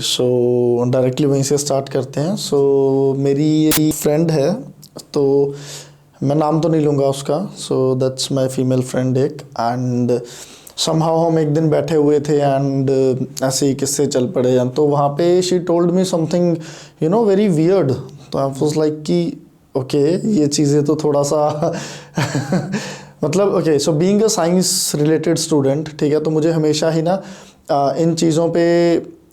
सो directly वहीं से start करते हैं। मेरी फ्रेंड है, तो मैं नाम तो नहीं लूँगा उसका। दैट्स माय फीमेल फ्रेंड एक। एंड समहाउ हम एक दिन बैठे हुए थे एंड ऐसे ही किस्से चल पड़े हैं, तो वहाँ पे she told me something very weird. तो आई वाज लाइक कि ओके, ये चीज़ें तो थोड़ा सा मतलब okay, so being a science related student, ठीक है, तो मुझे हमेशा ही ना इन चीज़ों पे,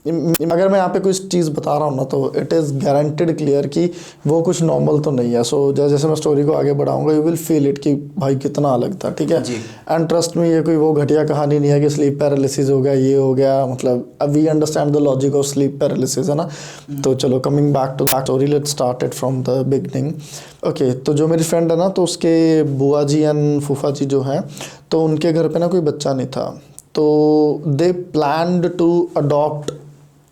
अगर मैं यहाँ पे कोई चीज़ बता रहा हूँ ना, तो इट इज़ गारंटेड क्लियर कि वो कुछ नॉर्मल तो नहीं है। जैसे मैं स्टोरी को आगे बढ़ाऊंगा, यू विल फील इट कि भाई कितना अलग था, ठीक है। एंड ट्रस्ट में, ये कोई वो घटिया कहानी नहीं है कि स्लीप पैरालिसिस हो गया, ये हो गया, मतलब we understand the logic of sleep paralysis, है ना। तो चलो, coming back to that story, let's start it from the beginning. Okay, तो जो मेरी फ्रेंड है ना, तो उसके बुआ जी एंड फूफा जी जो हैं, तो उनके घर पे ना कोई बच्चा नहीं था, तो दे प्लान्ड टू अडॉप्ट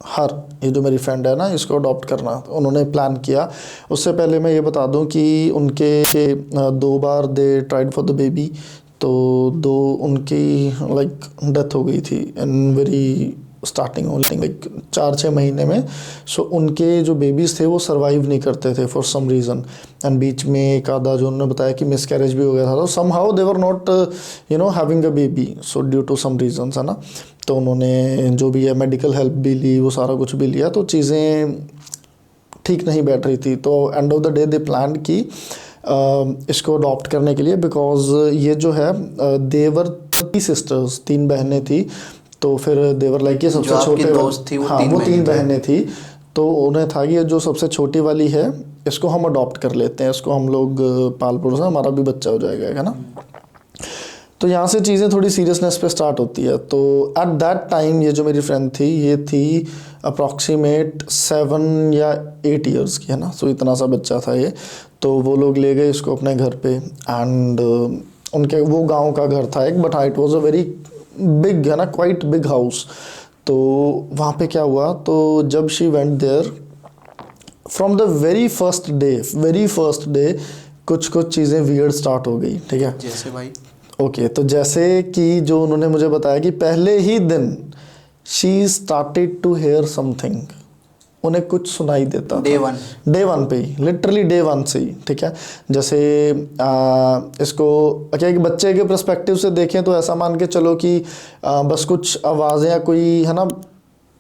हर, ये जो मेरी फ्रेंड है ना, इसको अडॉप्ट करना उन्होंने प्लान किया। उससे पहले मैं ये बता दूं कि उनके 2 बार they tried for the baby, तो 2 उनकी लाइक डेथ हो गई थी in very starting, only like 4-6 महीने में। उनके जो बेबीज़ थे वो सर्वाइव नहीं करते थे फॉर सम रीज़न। एंड बीच में एक आधा जो उन्होंने बताया कि मिसकैरेज भी हो गया था, तो somehow they were not having a baby, so due to some reasons, है ना। तो उन्होंने जो भी है मेडिकल हेल्प भी ली, वो सारा कुछ भी लिया, तो चीज़ें ठीक नहीं बैठ रही थी। तो end of the day they plan की इसको अडॉप्ट करने के लिए, बिकॉज ये जो है देवर 3 सिस्टर्स, 3 बहनें थी। तो फिर देवर लाइक ये सबसे छोटे दोस्त थी, हाँ, वो 3 बहनें थी। तो उन्हें था कि ये जो सबसे छोटी वाली है, इसको हम अडॉप्ट कर लेते हैं, इसको हम लोग पाल पोस, हमारा भी बच्चा हो जाएगा, है ना। तो यहाँ से चीज़ें थोड़ी सीरियसनेस पे स्टार्ट होती है। तो एट दैट टाइम ये जो मेरी फ्रेंड थी, ये थी अप्रॉक्सीमेट 7 या 8 ईयर्स की, है ना। इतना सा बच्चा था ये। तो वो लोग ले गए इसको अपने घर पे, एंड उनके वो गांव का घर था एक, but it was a very big, है ना, क्वाइट बिग हाउस। तो वहाँ पे क्या हुआ, तो जब she went there, from the very first day कुछ चीज़ें वियर्ड स्टार्ट हो गई, ठीक है। जैसे भाई ओके, तो जैसे कि जो उन्होंने मुझे बताया कि पहले ही दिन she started to hear something, उन्हें कुछ सुनाई देता था डे वन पे ही, लिटरली डे 1 से ही, ठीक है। जैसे इसको क्या, एक बच्चे के पर्सपेक्टिव से देखें तो ऐसा मान के चलो कि बस कुछ आवाज़ें या कोई, है ना,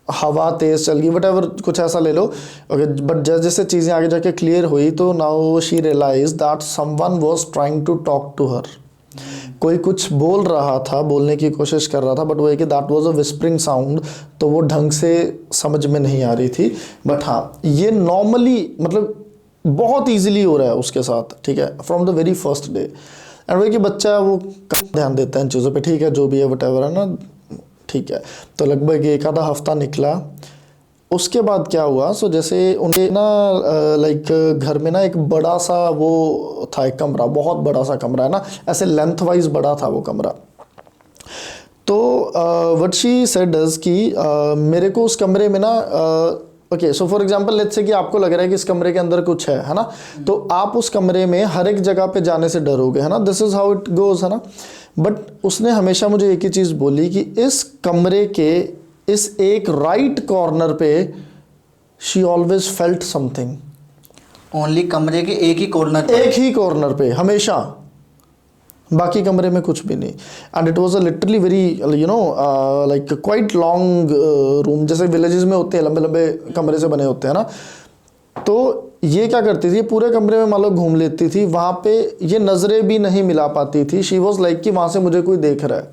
हवा तेज़ चल गई, वट कुछ ऐसा ले लो। ओके, बट जैसे चीज़ें आगे जाके क्लियर हुई, तो now she realise that someone was trying to talk to her. कोई कुछ बोल रहा था, बोलने की कोशिश कर रहा था, बट वो है कि that was a whispering sound, तो वो ढंग से समझ में नहीं आ रही थी। बट हाँ, ये नॉर्मली, मतलब बहुत ईजिली हो रहा है उसके साथ, ठीक है, from the very first day. And वो कि बच्चा वो कम ध्यान देता है इन चीज़ों पे, ठीक है, जो भी है वटेवर, है ना, ठीक है। तो लगभग 1 आधा हफ्ता निकला। उसके बाद क्या हुआ, जैसे उनके ना लाइक घर में ना एक बड़ा सा वो था, एक कमरा, बहुत बड़ा सा कमरा, है ना, ऐसे लेंथ वाइज बड़ा था वो कमरा। तो व्हाट शी सेड इज कि मेरे को उस कमरे में ना, okay, so for example let's say कि आपको लग रहा है कि इस कमरे के अंदर कुछ है ना, तो आप उस कमरे में हर एक जगह पे जाने से डरोगे, है ना, this is how it goes, है ना। बट उसने हमेशा मुझे एक ही चीज़ बोली कि इस कमरे के इस एक राइट कॉर्नर पे she always felt something. Only कमरे के एक ही कॉर्नर पे हमेशा, बाकी कमरे में कुछ भी नहीं। And it was a literally very like quite long room, जैसे विलेजेस में होते हैं, लंबे लंबे कमरे से बने होते हैं ना। तो ये क्या करती थी, पूरे कमरे में मान लो घूम लेती थी, वहाँ पे ये नज़रें भी नहीं मिला पाती थी। शी वॉज लाइक कि वहाँ से मुझे कोई देख रहा है,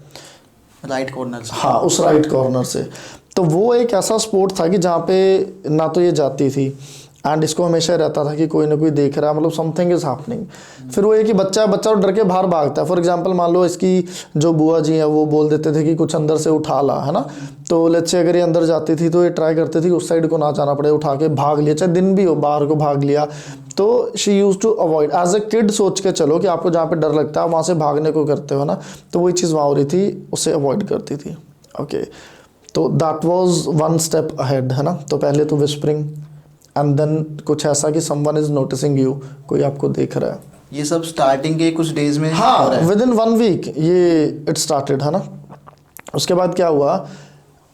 राइट कॉर्नर से, हाँ, उस राइट कॉर्नर से। तो वो एक ऐसा स्पॉट था कि जहाँ पे ना तो ये जाती थी, एंड इसको हमेशा रहता था कि कोई ना कोई देख रहा है, मतलब समथिंग इज हैपनिंग। फिर वो ये कि बच्चा डर के बाहर भागता है। फॉर एग्जांपल मान लो इसकी जो बुआ जी हैं, वो बोल देते थे कि कुछ अंदर से उठा ला, है ना। तो लेट्स से अगर ये अंदर जाती थी, तो ये ट्राई करती थी उस साइड को ना जाना पड़े, उठा के भाग लिया, चाहे दिन भी हो, बाहर को भाग लिया। तो she use to avoid, as a kid सोच के चलो कि आपको जहाँ पे डर लगता है वहाँ से भागने को करते हो ना, तो वही चीज़ वहाँ हो रही थी, उससे अवॉइड करती थी। ओके, तो दैट वाज 1 स्टेप अहेड, है ना। तो पहले तो विस्परिंग, एंड देन कुछ ऐसा कि समवन इज नोटिसिंग यू, कोई आपको देख रहा है। ये सब स्टार्टिंग के कुछ डेज में, हाँ, विद इन 1 वीक ये इट स्टार्टेड, है ना। उसके बाद क्या हुआ,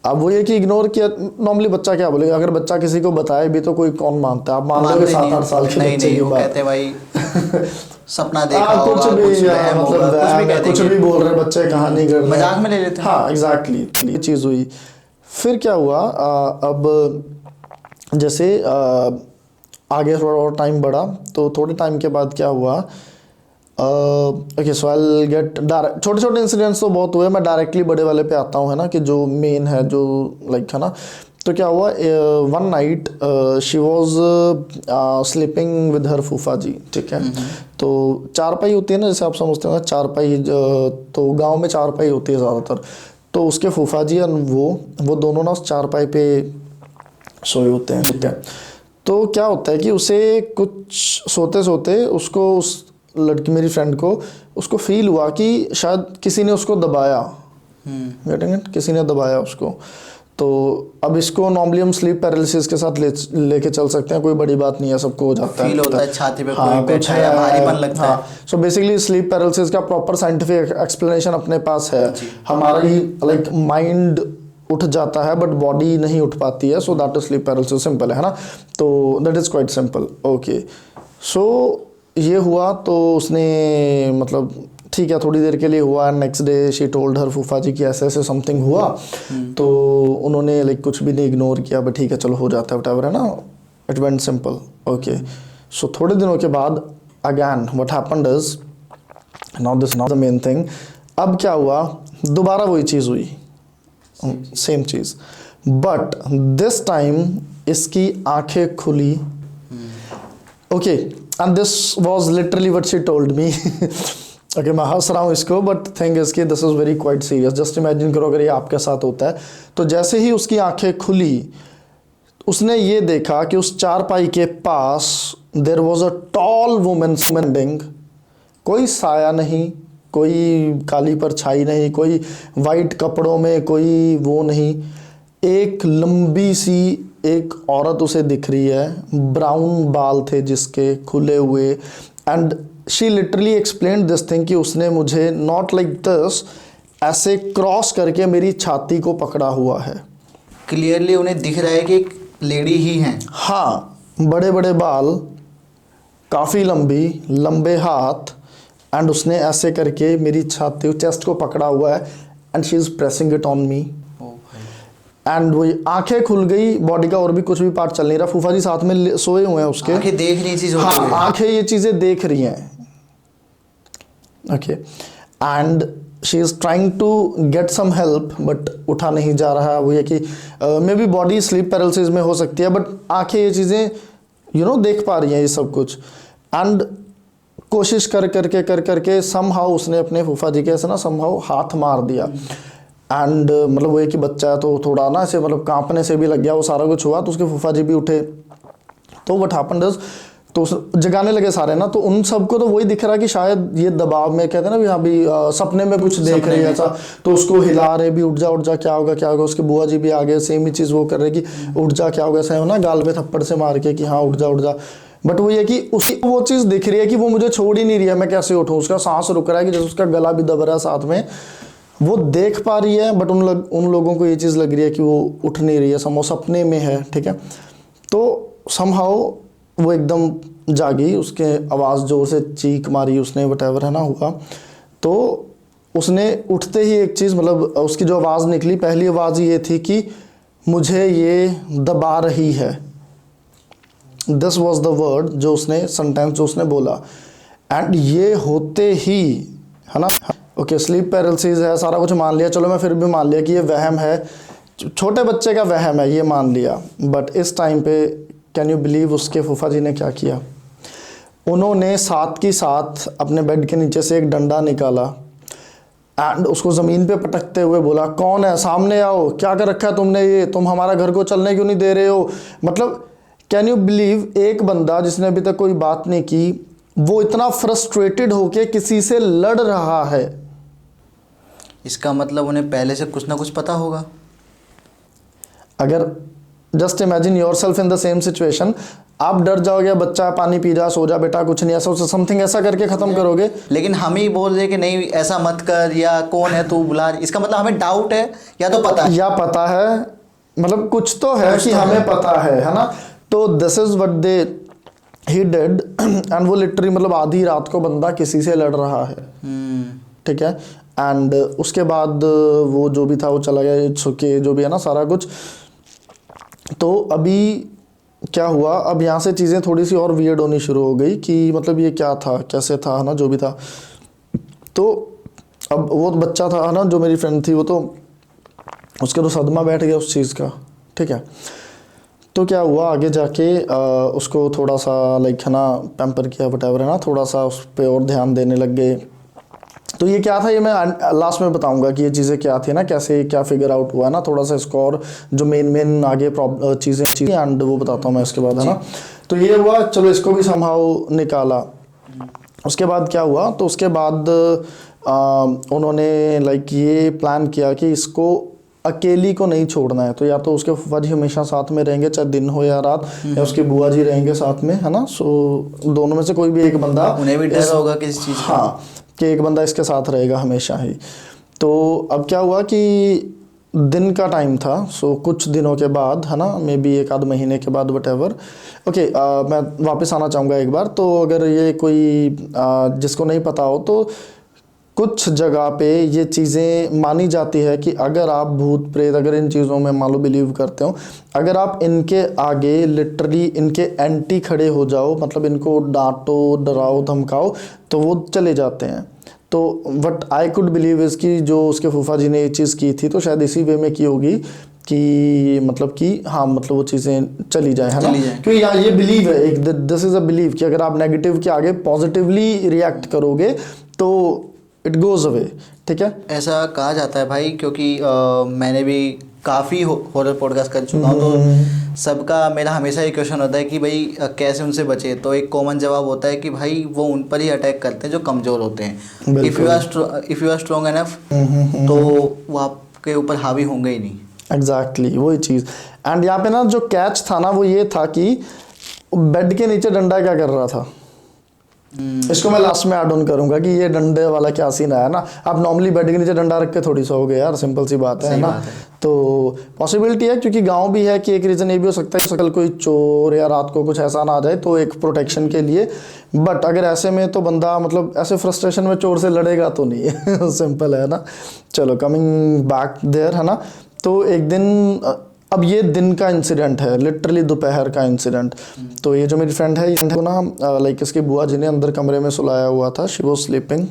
अब वो ये कि इग्नोर किया, नॉर्मली बच्चा क्या बोलेगा, अगर बच्चा किसी को बताए भी तो कोई कौन मानता है, आप मान लोगे 7-8 साल के बच्चे की वो बात। कहते भाई सपना देखा कुछ होगा, भी कुछ वहम मतलब होगा, कुछ भी कहते कुछ हैं, भी बोल रहे बच्चे, कहानी कर रहे हैं, मजाक में ले लेते हैं। हाँ एग्जैक्टली, ये चीज़ हुई। फिर क्या हुआ, अब जैसे आगे थोड़ा और टाइम बढ़ा, तो थोड़े टाइम के बाद क्या हुआ, okay so I get direct, छोटे छोटे इंसिडेंट्स तो बहुत हुए, मैं डायरेक्टली बड़े वाले पे आता हूँ, है ना, कि जो मेन है, जो लाइक है ना। तो क्या हुआ, one night she was sleeping with her फूफा जी, ठीक है। तो चारपाई होती है ना, जैसे आप समझते हो ना, चारपाई, तो गांव में चारपाई होती है ज़्यादातर। तो उसके फूफा जी और वो दोनों ना उस चारपाई पे सोए होते हैं, ठीक है। तो क्या होता है कि उसे कुछ सोते सोते उसको, उस लड़की मेरी फ्रेंड को, उसको फील हुआ कि शायद किसी ने उसको दबाया, गेटिंग इट, किसी ने दबाया उसको। तो अब इसको नॉर्मली हम स्लीप पैरालिसिस के साथ लेके चल सकते हैं, कोई बड़ी बात नहीं है, सबको हो जाता है, फील होता है छाती पे हाँ, कोई बैठा है या भारीपन लगता है। सो बेसिकली स्लीप पैरालिसिस का प्रॉपर साइंटिफिक एक्सप्लेनेशन अपने पास है, हमारा ही लाइक माइंड उठ जाता है बट बॉडी नहीं उठ पाती है, so that is sleep paralysis, simple है ना। तो that is quite simple, okay. So ये हुआ, तो उसने मतलब ठीक है थोड़ी देर के लिए हुआ, next day she told her फूफा जी कि ऐसे ऐसे समथिंग हुआ। तो उन्होंने लाइक कुछ भी नहीं, इग्नोर किया, बट ठीक है चलो हो जाता है व्हाटएवर, है ना, इट वेंट सिंपल, ओके। सो थोड़े दिनों के बाद again what happened is, now this not the main thing, अब क्या हुआ, दोबारा वही चीज़ हुई, same cheese, but this time इसकी आंखें खुली, okay, and this was literally what she told me. Okay, मैं हंस रहा हूँ इसको, बट थिंग इज कि this is very quite serious, just imagine करो अगर ये आपके साथ होता है। तो जैसे ही उसकी आंखें खुली, उसने ये देखा कि उस चारपाई के पास there was a tall woman standing, कोई साया नहीं, कोई काली परछाई नहीं, कोई वाइट कपड़ों में कोई वो नहीं, एक लंबी सी एक औरत उसे दिख रही है, ब्राउन बाल थे जिसके खुले हुए, and she literally explained this thing कि उसने मुझे नॉट लाइक दिस ऐसे क्रॉस करके मेरी छाती को पकड़ा हुआ है। क्लियरली उन्हें दिख रहा है कि एक लेडी ही है। हाँ, बड़े बड़े बाल, काफ़ी लंबी, लंबे हाथ, एंड उसने ऐसे करके मेरी छाती, चेस्ट को पकड़ा हुआ है, and she is pressing it on me. And वही आंखें खुल गई, बॉडी का और भी कुछ भी पार्ट चल नहीं रहा, फूफा जी साथ में सोए हुए हैं उसके, आंखें देख रही चीज, हाँ आंखें ये चीज़ें देख रही हैं, okay. And she is trying to get some help, but उठा नहीं जा रहा। वो ये कि maybe body sleep paralysis में हो सकती है, बट आंखें ये चीज़ें देख पा रही हैं ये सब कुछ। एंड कोशिश कर करके समहाउ उसने अपने फूफा जी के ऐसे ना समहाउ हाथ मार दिया, एंड मतलब वो एक ही बच्चा है तो थोड़ा ना ऐसे मतलब कांपने से भी लग गया, वो सारा कुछ हुआ। तो उसके फूफा जी भी उठे, तो व्हाट हैपेंड इज, तो जगाने लगे सारे ना, तो उन सबको तो वही दिख रहा कि शायद ये दबाव में, कहते हैं ना भी हाँ भी सपने में कुछ देख रही है ऐसा, तो उसको हिला रहे भी, उठ जा क्या होगा क्या होगा। उसके बुआ जी भी आ गए, सेम ही चीज़ वो कर रहे कि उठ जा क्या होगा, ऐसा है ना, गाल पे थप्पड़ से मार के कि हाँ उठ जा। बट वो ये कि उसकी वो चीज़ दिख रही है कि वो मुझे छोड़ ही नहीं रही है, मैं कैसे उठूँ, उसका सांस रुक रहा है कि जैसे उसका गला भी दब रहा है साथ में, वो देख पा रही है, बट उन लोगों को ये चीज़ लग रही है कि वो उठ नहीं रही है, समो सपने में है, ठीक है। तो समहाउ वो एकदम जागी, उसके आवाज़ जोर से चीख मारी उसने, वटेवर है ना हुआ। तो उसने उठते ही एक चीज़, मतलब उसकी जो आवाज़ निकली, पहली आवाज़ ये थी कि मुझे ये दबा रही है, दिस वॉज द वर्ड जो उसने, सेंटेंस जो उसने बोला। एंड ये होते ही, है ना, ओके स्लीप पैरालिसिस है, सारा कुछ मान लिया, चलो मैं फिर भी मान लिया कि ये वहम है, छोटे बच्चे का वहम है, ये मान लिया। बट इस टाइम पे कैन यू बिलीव उसके फूफा जी ने क्या किया, उन्होंने साथ की साथ अपने बेड के नीचे से एक डंडा निकाला एंड उसको ज़मीन पे पटकते हुए बोला, कौन है, सामने आओ, क्या कर रखा है तुमने, ये तुम हमारा घर को चलने क्यों नहीं दे रहे हो। मतलब कैन यू बिलीव, एक बंदा जिसने अभी तक कोई बात नहीं की, वो इतना फ्रस्ट्रेटेड होके किसी से लड़ रहा है। इसका मतलब उन्हें पहले से कुछ ना कुछ पता होगा। अगर just imagine your self in the same situation, आप डर जाओगे बच्चा पानी पी रहा, सो जा बेटा, कुछ नहीं, ऐसा समथिंग ऐसा करके ख़त्म करोगे। लेकिन हम ही बोल रहे कि नहीं ऐसा मत कर, या कौन है तू बुला, इसका मतलब हमें डाउट है या तो पता है, या पता है, मतलब कुछ तो है कुछ कि तो हमें है। पता है ना। तो this is what they he did and वो लिटरली मतलब आधी रात को बंदा किसी से लड़ रहा है, ठीक है। एंड उसके बाद वो जो भी था वो चला गया, इट्स ओके, जो भी है ना सारा कुछ। तो अभी क्या हुआ, अब यहाँ से चीज़ें थोड़ी सी और वियर्ड होनी शुरू हो गई कि मतलब ये क्या था, कैसे था, है ना, जो भी था। तो अब वो बच्चा था, है ना, जो मेरी फ्रेंड थी, वो तो उसके तो सदमा बैठ गया उस चीज़ का, ठीक है। तो क्या हुआ आगे जाके उसको थोड़ा सा लाइक है ना पैम्पर किया वटेवर, है ना, थोड़ा सा उस पर और ध्यान देने लग गए। तो ये क्या था, ये मैं लास्ट में बताऊंगा कि ये चीज़ें क्या थी ना, कैसे क्या फिगर आउट हुआ ना, थोड़ा सा इसको और जो मेन आगे चीज़ें एंड वो बताता हूँ मैं उसके बाद, है ना। तो ये हुआ, चलो इसको भी संभाव निकाला। उसके बाद क्या हुआ, तो उसके बाद उन्होंने लाइक ये प्लान किया कि इसको अकेली को नहीं छोड़ना है, तो या तो उसके फूफा जी हमेशा साथ में रहेंगे, चाहे दिन हो या रात, या उसके बुआ जी रहेंगे साथ में, है ना। सो दोनों में से कोई भी एक बंदा, उन्हें भी डर होगा किसी चीज़ का। हाँ, कि एक बंदा इसके साथ रहेगा हमेशा ही। तो अब क्या हुआ कि दिन का टाइम था, सो कुछ दिनों के बाद, है ना, मे बी एक आध महीने के बाद वटेवर, ओके, मैं वापस आना चाहूँगा एक बार। तो अगर ये कोई जिसको नहीं पता हो, तो कुछ जगह पे ये चीज़ें मानी जाती है कि अगर आप भूत प्रेत, अगर इन चीज़ों में मान लो बिलीव करते हो, अगर आप इनके आगे लिटरली इनके एंटी खड़े हो जाओ, मतलब इनको डांटो, डराओ, धमकाओ, तो वो चले जाते हैं। तो what I could believe is कि जो उसके फूफा जी ने ये चीज़ की थी, तो शायद इसी वे में की होगी कि मतलब कि हाँ, मतलब वो चीज़ें चली जाए, है ना। क्योंकि यहाँ ये बिलीव है, एक दिस इज़ अ बिलीव कि अगर आप नेगेटिव के आगे पॉजिटिवली रिएक्ट करोगे तो इट गोज अवे, ठीक है। ऐसा कहा जाता है भाई, क्योंकि मैंने भी काफ़ी हॉरर पॉडकास्ट कर चुका हूँ, तो सबका मेरा हमेशा ये क्वेश्चन होता है कि भाई कैसे उनसे बचे। तो एक कॉमन जवाब होता है कि भाई वो उन पर ही अटैक करते हैं जो कमज़ोर होते हैं। If you are strong enough, तो वो आपके ऊपर हावी होंगे ही नहीं। एग्जैक्टली वही चीज़। एंड यहाँ पे ना जो कैच था ना, वो ये था कि बेड के नीचे डंडा क्या कर रहा था। इसको मैं लास्ट में ऐड ऑन करूंगा कि ये डंडे वाला क्या सीन आया ना। आप नॉर्मली बेड के नीचे डंडा रख के थोड़ी सोओगे यार, सिंपल सी बात है ना। तो पॉसिबिलिटी है, क्योंकि गांव भी है कि एक रीज़न ये भी हो सकता है कल कोई चोर या रात को कुछ ऐसा ना आ जाए, तो एक प्रोटेक्शन के लिए। बट अगर ऐसे में तो बंदा मतलब ऐसे फ्रस्ट्रेशन में चोर से लड़ेगा तो नहीं है सिंपल है ना। चलो कमिंग बैक देयर, है ना। तो एक दिन, अब ये दिन का इंसिडेंट है, लिटरली दोपहर का इंसिडेंट। तो ये जो मेरी फ्रेंड है, ये ना लाइक इसकी बुआ जी ने अंदर कमरे में सुलाया हुआ था, she was sleeping.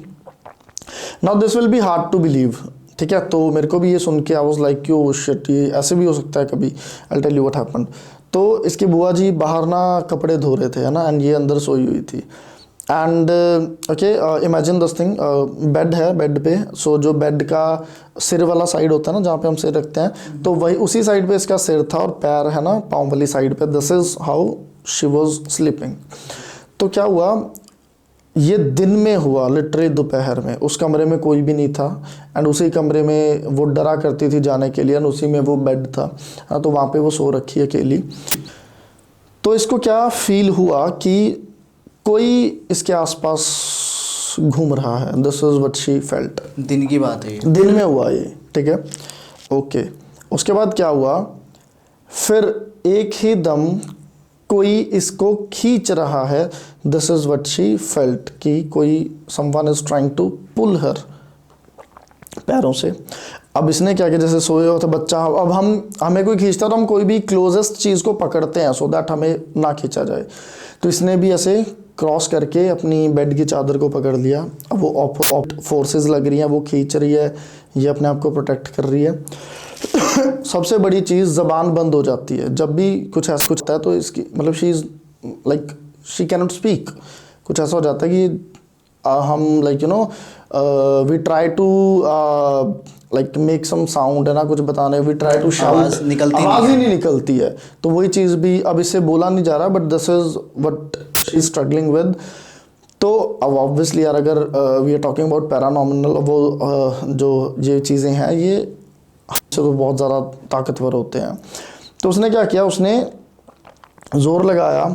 Now this will be hard to believe, ठीक है। तो मेरे को भी ये सुन के आई वाज लाइक क्यों शिट, ये ऐसे भी हो सकता है कभी। I tell you what happened. तो इसकी बुआ जी बाहर ना कपड़े धो रहे थे, है ना, एंड ये अंदर सोई हुई थी। And okay, imagine this thing, bed है, बेड पे, सो जो बेड का सिर वाला साइड होता है ना, जहाँ पे हम सिर रखते हैं, तो वही उसी साइड पे इसका सिर था और पैर है ना पाँव वाली साइड पे। This is how she was sleeping. तो क्या हुआ, ये दिन में हुआ, लिटरली दोपहर में। उस कमरे में कोई भी नहीं था, एंड उसी कमरे में वो डरा करती थी जाने के लिए, एंड उसी में वो बेड था, तो वहाँ पे वो सो रखी है अकेली। तो इसको क्या फील हुआ कि कोई इसके आसपास घूम रहा है। This is what she felt. दिन की बात है ये, दिन में हुआ ये, ठीक है, ओके। उसके बाद क्या हुआ, फिर एक ही दम कोई इसको खींच रहा है। This is what she felt कि कोई someone is trying to pull her पैरों से। अब इसने क्या किया, जैसे सोए हो तो बच्चा, अब हमें कोई खींचता तो हम कोई भी क्लोजेस्ट चीज़ को पकड़ते हैं सो दैट हमें ना खींचा जाए। तो इसने भी ऐसे क्रॉस करके अपनी बेड की चादर को पकड़ लिया। अब वो फोर्सेस लग रही हैं, वो खींच रही है, ये अपने आप को प्रोटेक्ट कर रही है। सबसे बड़ी चीज़, ज़बान बंद हो जाती है जब भी कुछ ऐसा कुछ होता है। तो इसकी मतलब she is like she can not speak. कुछ ऐसा हो जाता है कि हम like you know we try to like make some sound, है ना, कुछ बताने, वी ट्राई टू शाउट, आवाज़ ही नहीं निकलती है। तो वही चीज़ भी अब इससे बोला नहीं जा रहा, but this is what she is struggling with. तो अब ऑब्वियसली यार, अगर we are talking about paranormal, वो जो ये चीज़ें हैं ये तो बहुत ज़्यादा ताकतवर होते हैं। तो उसने क्या किया, उसने जोर लगाया,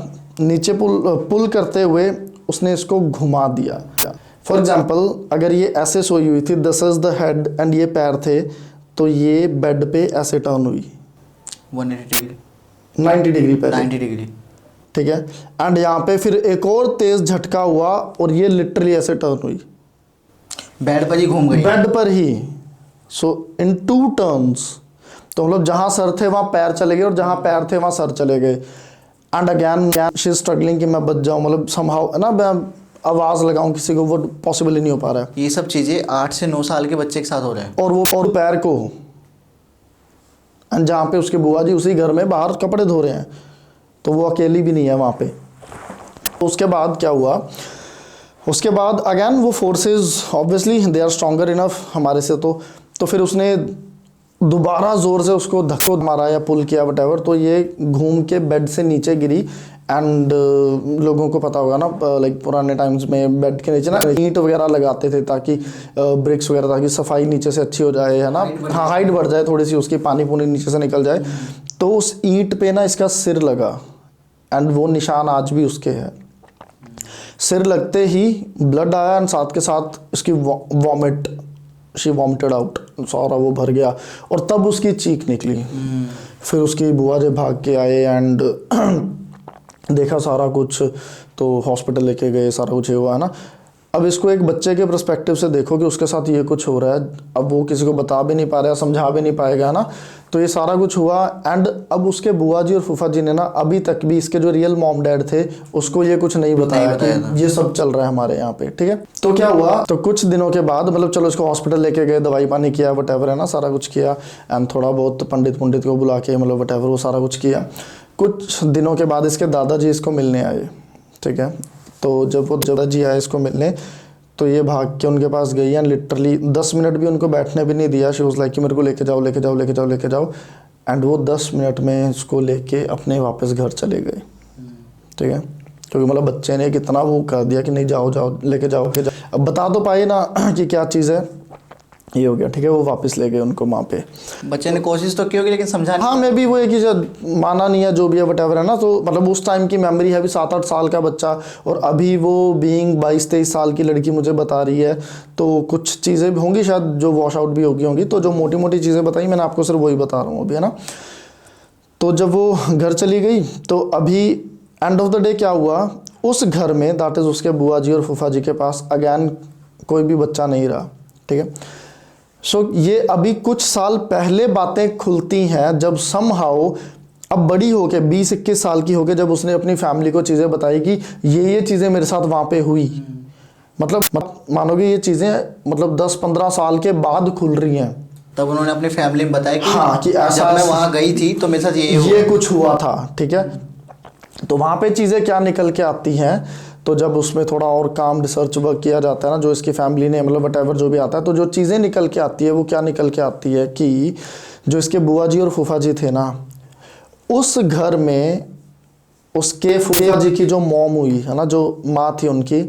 नीचे पुल करते हुए उसने इसको घुमा दिया। फॉर एग्जाम्पल अगर ये ऐसे सोई हुई थी, this is the head and ये पैर थे, तो ये बेड पे ऐसे टर्न हुई 180 डिग्री, 90 डिग्री पे, 90 डिग्री। ठीक है। एंड यहाँ पे फिर एक और तेज झटका हुआ और ये लिटरली ऐसे टर्न हुई, बेड पर ही घूम गई, बेड पर ही। सो इन 2 टर्न्स, तो मतलब जहाँ सर थे वहाँ पैर चले गए और जहाँ पैर थे वहाँ सर चले गए। And again she is struggling कि मैं बच जाऊँ, मतलब समहाउ है ना, मैं आवाज़ लगाऊं किसी को, वो पॉसिबल ही नहीं हो पा रहा है। ये सब चीज़ें 8 से 9 साल के बच्चे के साथ हो रहा है। और वो और पैर को, एंड जहाँ पे उसके बुआ जी उसी घर में बाहर कपड़े धो रहे हैं, तो वो अकेली भी नहीं है वहाँ पे। तो उसके बाद क्या हुआ, उसके बाद अगैन वो forces obviously they are stronger enough हमारे से, तो फिर उसने दोबारा ज़ोर से उसको धक्को मारा या पुल किया वटेवर, तो ये घूम के बेड से नीचे गिरी। एंड लोगों को पता होगा ना, लाइक पुराने टाइम्स में बेड के नीचे ना ईंट वगैरह लगाते थे ताकि ब्रिक्स वगैरह, ताकि सफाई नीचे से अच्छी हो जाए, है ना, हाँ हाइट बढ़ जाए थोड़ी सी उसकी, पानी पुनी नीचे से निकल जाए। तो उस ईंट पे ना इसका सिर लगा, एंड वो निशान आज भी उसके है। सिर लगते ही ब्लड आया एंड साथ के साथ इसकी वॉमिट, शी वॉमिटेड आउट, सारा वो भर गया, और तब उसकी चीख निकली। फिर उसकी बुआ जी भाग के आए एंड देखा सारा कुछ, तो हॉस्पिटल लेके गए, सारा कुछ ये हुआ है ना। अब इसको एक बच्चे के पर्सपेक्टिव से देखो कि उसके साथ ये कुछ हो रहा है, अब वो किसी को बता भी नहीं पा रहा, समझा भी नहीं पाएगा, है ना। तो ये सारा कुछ हुआ एंड अब उसके बुआ जी और फूफा जी ने ना अभी तक भी इसके जो रियल मॉम डैड थे उसको ये कुछ नहीं बताया कि ये सब चल रहा है हमारे यहाँ पे, ठीक है। तो क्या हुआ, तो कुछ दिनों के बाद, मतलब चलो इसको हॉस्पिटल लेके गए, दवाई पानी किया वटेवर, है ना, सारा कुछ किया, एंड थोड़ा बहुत पंडित को बुला के मतलब वटेवर वो सारा कुछ किया। कुछ दिनों के बाद इसके दादाजी इसको मिलने आए, ठीक है। तो जब वो दादाजी आए इसको मिलने, तो ये भाग के उनके पास गई एंड लिटरली 10 मिनट भी उनको बैठने भी नहीं दिया। शी वाज लाइक कि मेरे को लेके जाओ लेके जाओ लेके जाओ लेके जाओ, एंड वो 10 मिनट में इसको लेके अपने वापस घर चले गए, ठीक है। क्योंकि मतलब बच्चे ने कितना वो कर दिया कि नहीं जाओ जाओ लेके जाओ के जाओ, अब बता तो पाए ना कि क्या चीज़ है, ये हो गया, ठीक है। वो वापस ले गए उनको वहाँ पे। बच्चे ने कोशिश तो की होगी लेकिन समझा नहीं। हाँ मे भी वो है कि जब माना नहीं है, जो भी है वटेवर, है ना। तो मतलब उस टाइम की मेमोरी है, भी 7-8 साल का बच्चा, और अभी वो बीइंग 22-23 साल की लड़की मुझे बता रही है, तो कुछ चीज़ें भी होंगी शायद जो वॉश आउट भी होंगी। तो जो मोटी मोटी चीज़ें बताई मैंने आपको सिर्फ वही बता रहा हूँ अभी, है ना। तो जब वो घर चली गई, तो अभी एंड ऑफ द डे क्या हुआ, उस घर में दैट इज़ उसके बुआ जी और फूफा जी के पास अगैन कोई भी बच्चा नहीं रहा, ठीक है। सो ये अभी कुछ साल पहले बातें खुलती हैं, जब समहाउ अब बड़ी होके 20-21 साल की होके जब उसने अपनी फैमिली को चीज़ें बताई कि ये चीज़ें मेरे साथ वहाँ पे हुई। मतलब मानोगे ये चीज़ें मतलब 10-15 साल के बाद खुल रही हैं। तब उन्होंने अपनी फैमिली में बताया कि हाँ, कि ऐसा जब मैं वहाँ गई थी तो मेरे साथ ये कुछ हुआ था, ठीक है। तो वहाँ पे चीज़ें क्या निकल के आती हैं, तो जब उसमें थोड़ा और काम रिसर्च वर्क किया जाता है ना, जो इसकी फैमिली ने मतलब वटेवर जो भी आता है, तो जो चीज़ें निकल के आती है वो क्या निकल के आती है कि जो इसके बुआ जी और फूफा जी थे ना, उस घर में उसके फूफा जी की जो मॉम हुई है ना, जो माँ थी उनकी,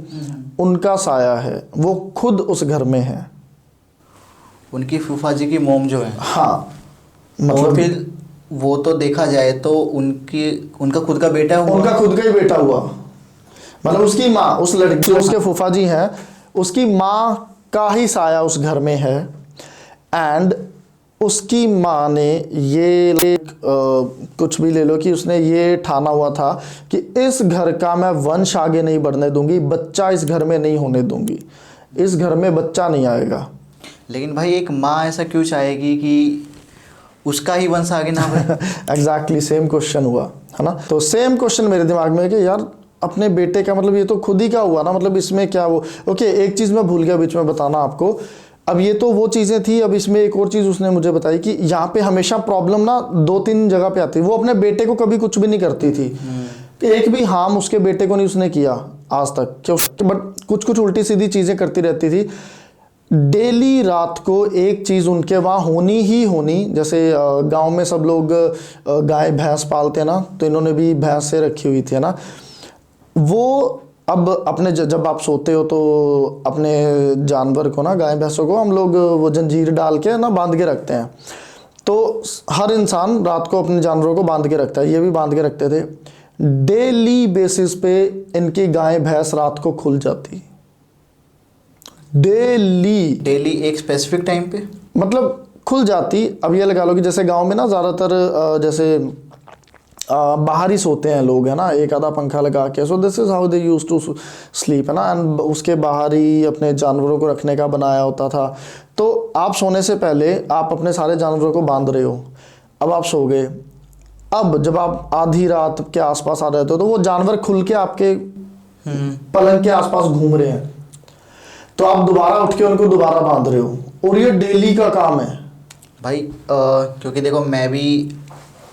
उनका साया है, वो खुद उस घर में है। उनकी फूफा जी की मोम जो है, हाँ और मतलब फिर वो तो देखा जाए तो उनका खुद का बेटा हुआ, उनका खुद का ही बेटा हुआ। मतलब उसकी माँ, उस लड़की, उसके फूफा जी हैं, उसकी माँ का ही साया उस घर में है। एंड उसकी माँ ने ये कुछ भी ले लो कि उसने ये ठाना हुआ था कि इस घर का मैं वंश आगे नहीं बढ़ने दूंगी, बच्चा इस घर में नहीं होने दूंगी, इस घर में बच्चा नहीं आएगा। लेकिन भाई एक माँ ऐसा क्यों चाहेगी कि उसका ही वंश आगे ना बढ़े? एग्जैक्टली सेम क्वेश्चन हुआ, है ना। तो सेम क्वेश्चन मेरे दिमाग में है कि यार अपने बेटे का मतलब ये तो खुद ही का हुआ ना, मतलब इसमें क्या वो ओके। एक चीज़ मैं भूल गया बीच में बताना आपको, अब ये तो वो चीज़ें थी, अब इसमें एक और चीज़ उसने मुझे बताई कि यहाँ पे हमेशा प्रॉब्लम ना 2-3 जगह पे आती है। वो अपने बेटे को कभी कुछ भी नहीं करती थी, एक भी हार्म उसके बेटे को नहीं उसने किया आज तक, क्यों, बट कुछ कुछ उल्टी सीधी चीज़ें करती रहती थी। डेली रात को एक चीज़ उनके वहाँ होनी ही होनी, जैसे गांव में सब लोग गाय भैंस पालते हैं ना, तो इन्होंने भी भैंसें रखी हुई थी, है ना। वो अब अपने जब आप सोते हो तो अपने जानवर को ना, गाय भैंसों को हम लोग वो जंजीर डाल के ना बांध के रखते हैं। तो हर इंसान रात को अपने जानवरों को बांध के रखता है, ये भी बांध के रखते थे। डेली बेसिस पे इनकी गाय भैंस रात को खुल जाती, डेली। डेली एक स्पेसिफिक टाइम पे? मतलब खुल जाती। अब ये लगा लो कि जैसे गांव में ना ज़्यादातर जैसे बाहर ही सोते हैं लोग, है ना, एक आधा पंखा लगा के, so this is how they use to sleep, है ना। एंड उसके बाहर ही अपने जानवरों को रखने का बनाया होता था। तो आप सोने से पहले आप अपने सारे जानवरों को बांध रहे हो, अब आप सो गए। अब जब आप आधी रात के आसपास आ रहे हो तो वो जानवर खुल के आपके पलंग के आसपास घूम रहे हैं, तो आप दोबारा उठ के उनको दोबारा बांध रहे हो, और ये डेली का काम है भाई। क्योंकि देखो मैं भी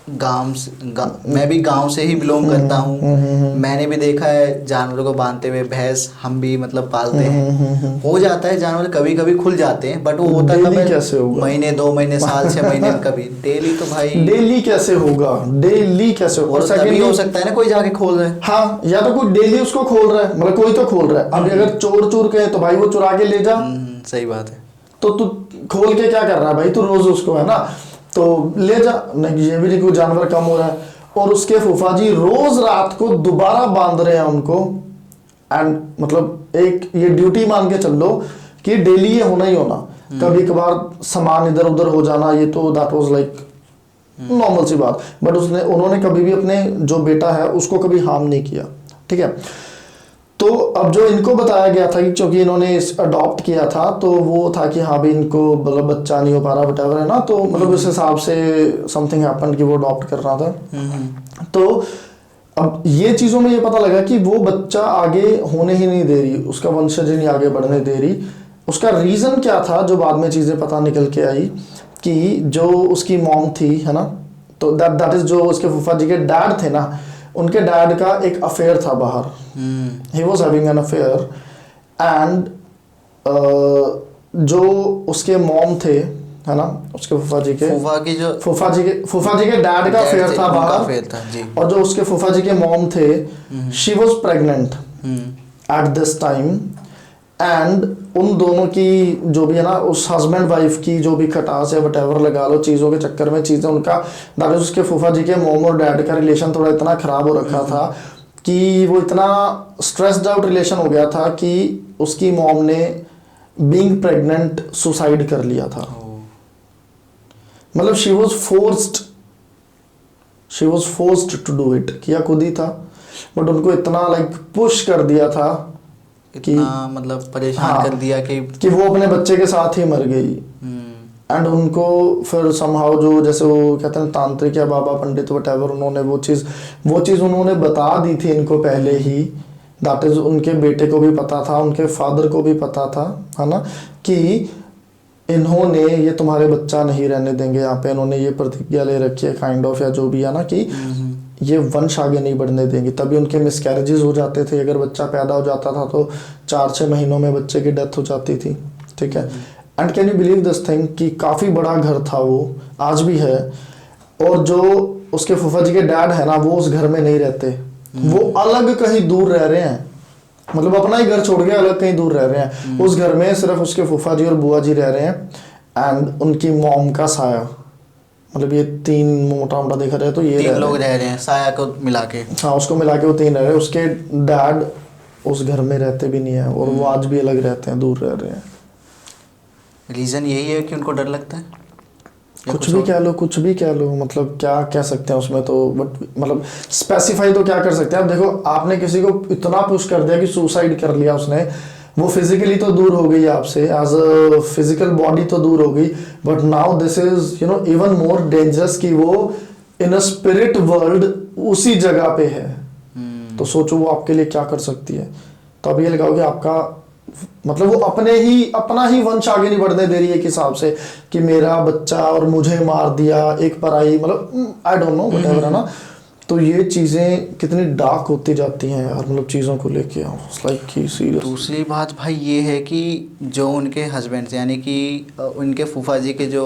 मैं भी गांव से ही बिलोंग करता हूँ। मैंने भी देखा है जानवरों को बांधते हुए। भैंस हम भी मतलब पालते हैं। हो जाता है जानवर कभी कभी खुल जाते हैं, बट वो होता है डेली कैसे होगा? महीने 2 महीने साल 6 महीने में कभी। डेली तो भाई डेली कैसे होगा, डेली कैसे होगा? और तभी हो सकता है ना कोई जाके खोल रहा है। हाँ, या तो कोई डेली उसको खोल रहा है, मतलब कोई तो खोल रहा है। अब अगर चोर चोर कहे तो भाई वो चुरा के ले जा। सही बात है। तो तू खोल के क्या कर रहा है भाई, तू रोज उसको, है ना, तो ले जा। नहीं, ये भी नहीं, कोई जानवर कम हो रहा है। और उसके फूफा जी रोज रात को दोबारा बांध रहे हैं उनको। एंड मतलब एक ये ड्यूटी मान के चल लो कि डेली ये होना ही होना। कभी कभार सामान इधर उधर हो जाना, ये तो दैट वाज लाइक नॉर्मल सी बात। बट उन्होंने कभी भी अपने जो बेटा है उसको कभी हार्म नहीं किया, ठीक है। तो अब जो इनको बताया गया था कि क्योंकि इन्होंने अडॉप्ट किया था, तो वो था कि हाँ भी इनको मतलब बच्चा नहीं हो पा रहा, व्हाटएवर, है ना। तो मतलब उस हिसाब से समथिंग हैपेंड कि वो अडॉप्ट कर रहा था। तो अब ये चीज़ों में ये पता लगा कि वो बच्चा आगे होने ही नहीं दे रही, उसका वंशज ही नहीं आगे बढ़ने दे रही। उसका रीज़न क्या था, जो बाद में चीज़ें पता निकल के आई कि जो उसकी मॉम थी, है ना, तो दैट इज जो उसके फूफा जी के डैड थे ना, उनके डैड का एक अफेयर था बाहर। He was having an affair. And जो उसके मॉम थे, है ना, उसके फूफा जी के डैड का अफेयर था बाहर। और जो उसके फूफा जी के मॉम थे, she was pregnant at this time. And उन दोनों की जो भी है ना, उस हस्बैंड वाइफ की जो भी खटास या वटेवर लगा लो, चीज़ों के चक्कर में चीज़ें उनका, दैट इज उसके फूफा जी के मॉम और डैड का रिलेशन थोड़ा इतना ख़राब हो रखा था कि वो इतना स्ट्रेस्ड आउट रिलेशन हो गया था कि उसकी मॉम ने बीइंग प्रेग्नेंट सुसाइड कर लिया था। मतलब she was forced to do it, किया खुद ही था, बट उनको इतना लाइक पुश कर दिया था कि मतलब परेशान कर दिया कि वो अपने बच्चे के साथ ही मर गई। एंड उनको फिर समहाउ जो जैसे वो कहते हैं तांत्रिक या बाबा पंडित व्हाटएवर, उन्होंने वो चीज़ उन्होंने बता दी थी इनको पहले ही। दैट इज उनके बेटे को भी पता था, उनके फादर को भी पता था, है ना, कि इन्होंने ये तुम्हारे बच्चा नहीं रहने देंगे यहाँ पे। इन्होंने ये प्रतिज्ञा ले रखी है काइंड ऑफ, या जो भी है ना, कि ये वंश आगे नहीं बढ़ने देंगे। तभी उनके मिसकैरेजेस हो जाते थे। अगर बच्चा पैदा हो जाता था तो 4-6 महीनों में बच्चे की डेथ हो जाती थी, ठीक है। And can you believe this thing कि काफ़ी बड़ा घर था वो, आज भी है। और जो उसके फूफा जी के डैड है ना, वो उस घर में नहीं रहते, वो अलग कहीं दूर रह रहे हैं। मतलब अपना ही घर छोड़ के अलग कहीं दूर रह रहे हैं। उस घर में सिर्फ उसके फूफा जी और बुआ जी रह रहे हैं, एंड उनकी मॉम का साया। मतलब ये 3 मोटा मोटा देखा जाए तो ये 3 लोग रह रहे हैं साया को मिला के। हाँ, उसको मिला के वो 3 रह रहे हैं। उसके डैड उस घर में रहते भी नहीं है, और वो आज भी अलग रहते हैं, दूर रह रहे हैं। रीज़न यही है कि उनको डर लगता है? कुछ भी कह लो, मतलब क्या कह सकते हैं उसमें तो, बट मतलब स्पेसिफाई तो क्या कर सकते हैं। अब देखो, आपने किसी को इतना पुश कर दिया कि सुसाइड कर लिया उसने, वो फिजिकली तो दूर हो गई आपसे, एज अ फिजिकल बॉडी तो दूर हो गई, but now this is you know even more dangerous कि वो इन अ स्पिरिट वर्ल्ड उसी जगह पे है। तो सोचो वो आपके लिए क्या कर सकती है। तो अब ये लगाओ कि आपका मतलब वो अपना ही वंश आगे नहीं बढ़ने दे रही है एक हिसाब से, कि मेरा बच्चा और मुझे मार दिया एक पराई, मतलब आई डोंट नो व्हाटएवर, है ना। तो ये चीज़ें कितनी डार्क होती जाती हैं यार, मतलब चीज़ों को लेके लाइक कि सीरियस। दूसरी बात भाई ये है कि जो उनके हस्बैंड यानी कि उनके फूफा जी के जो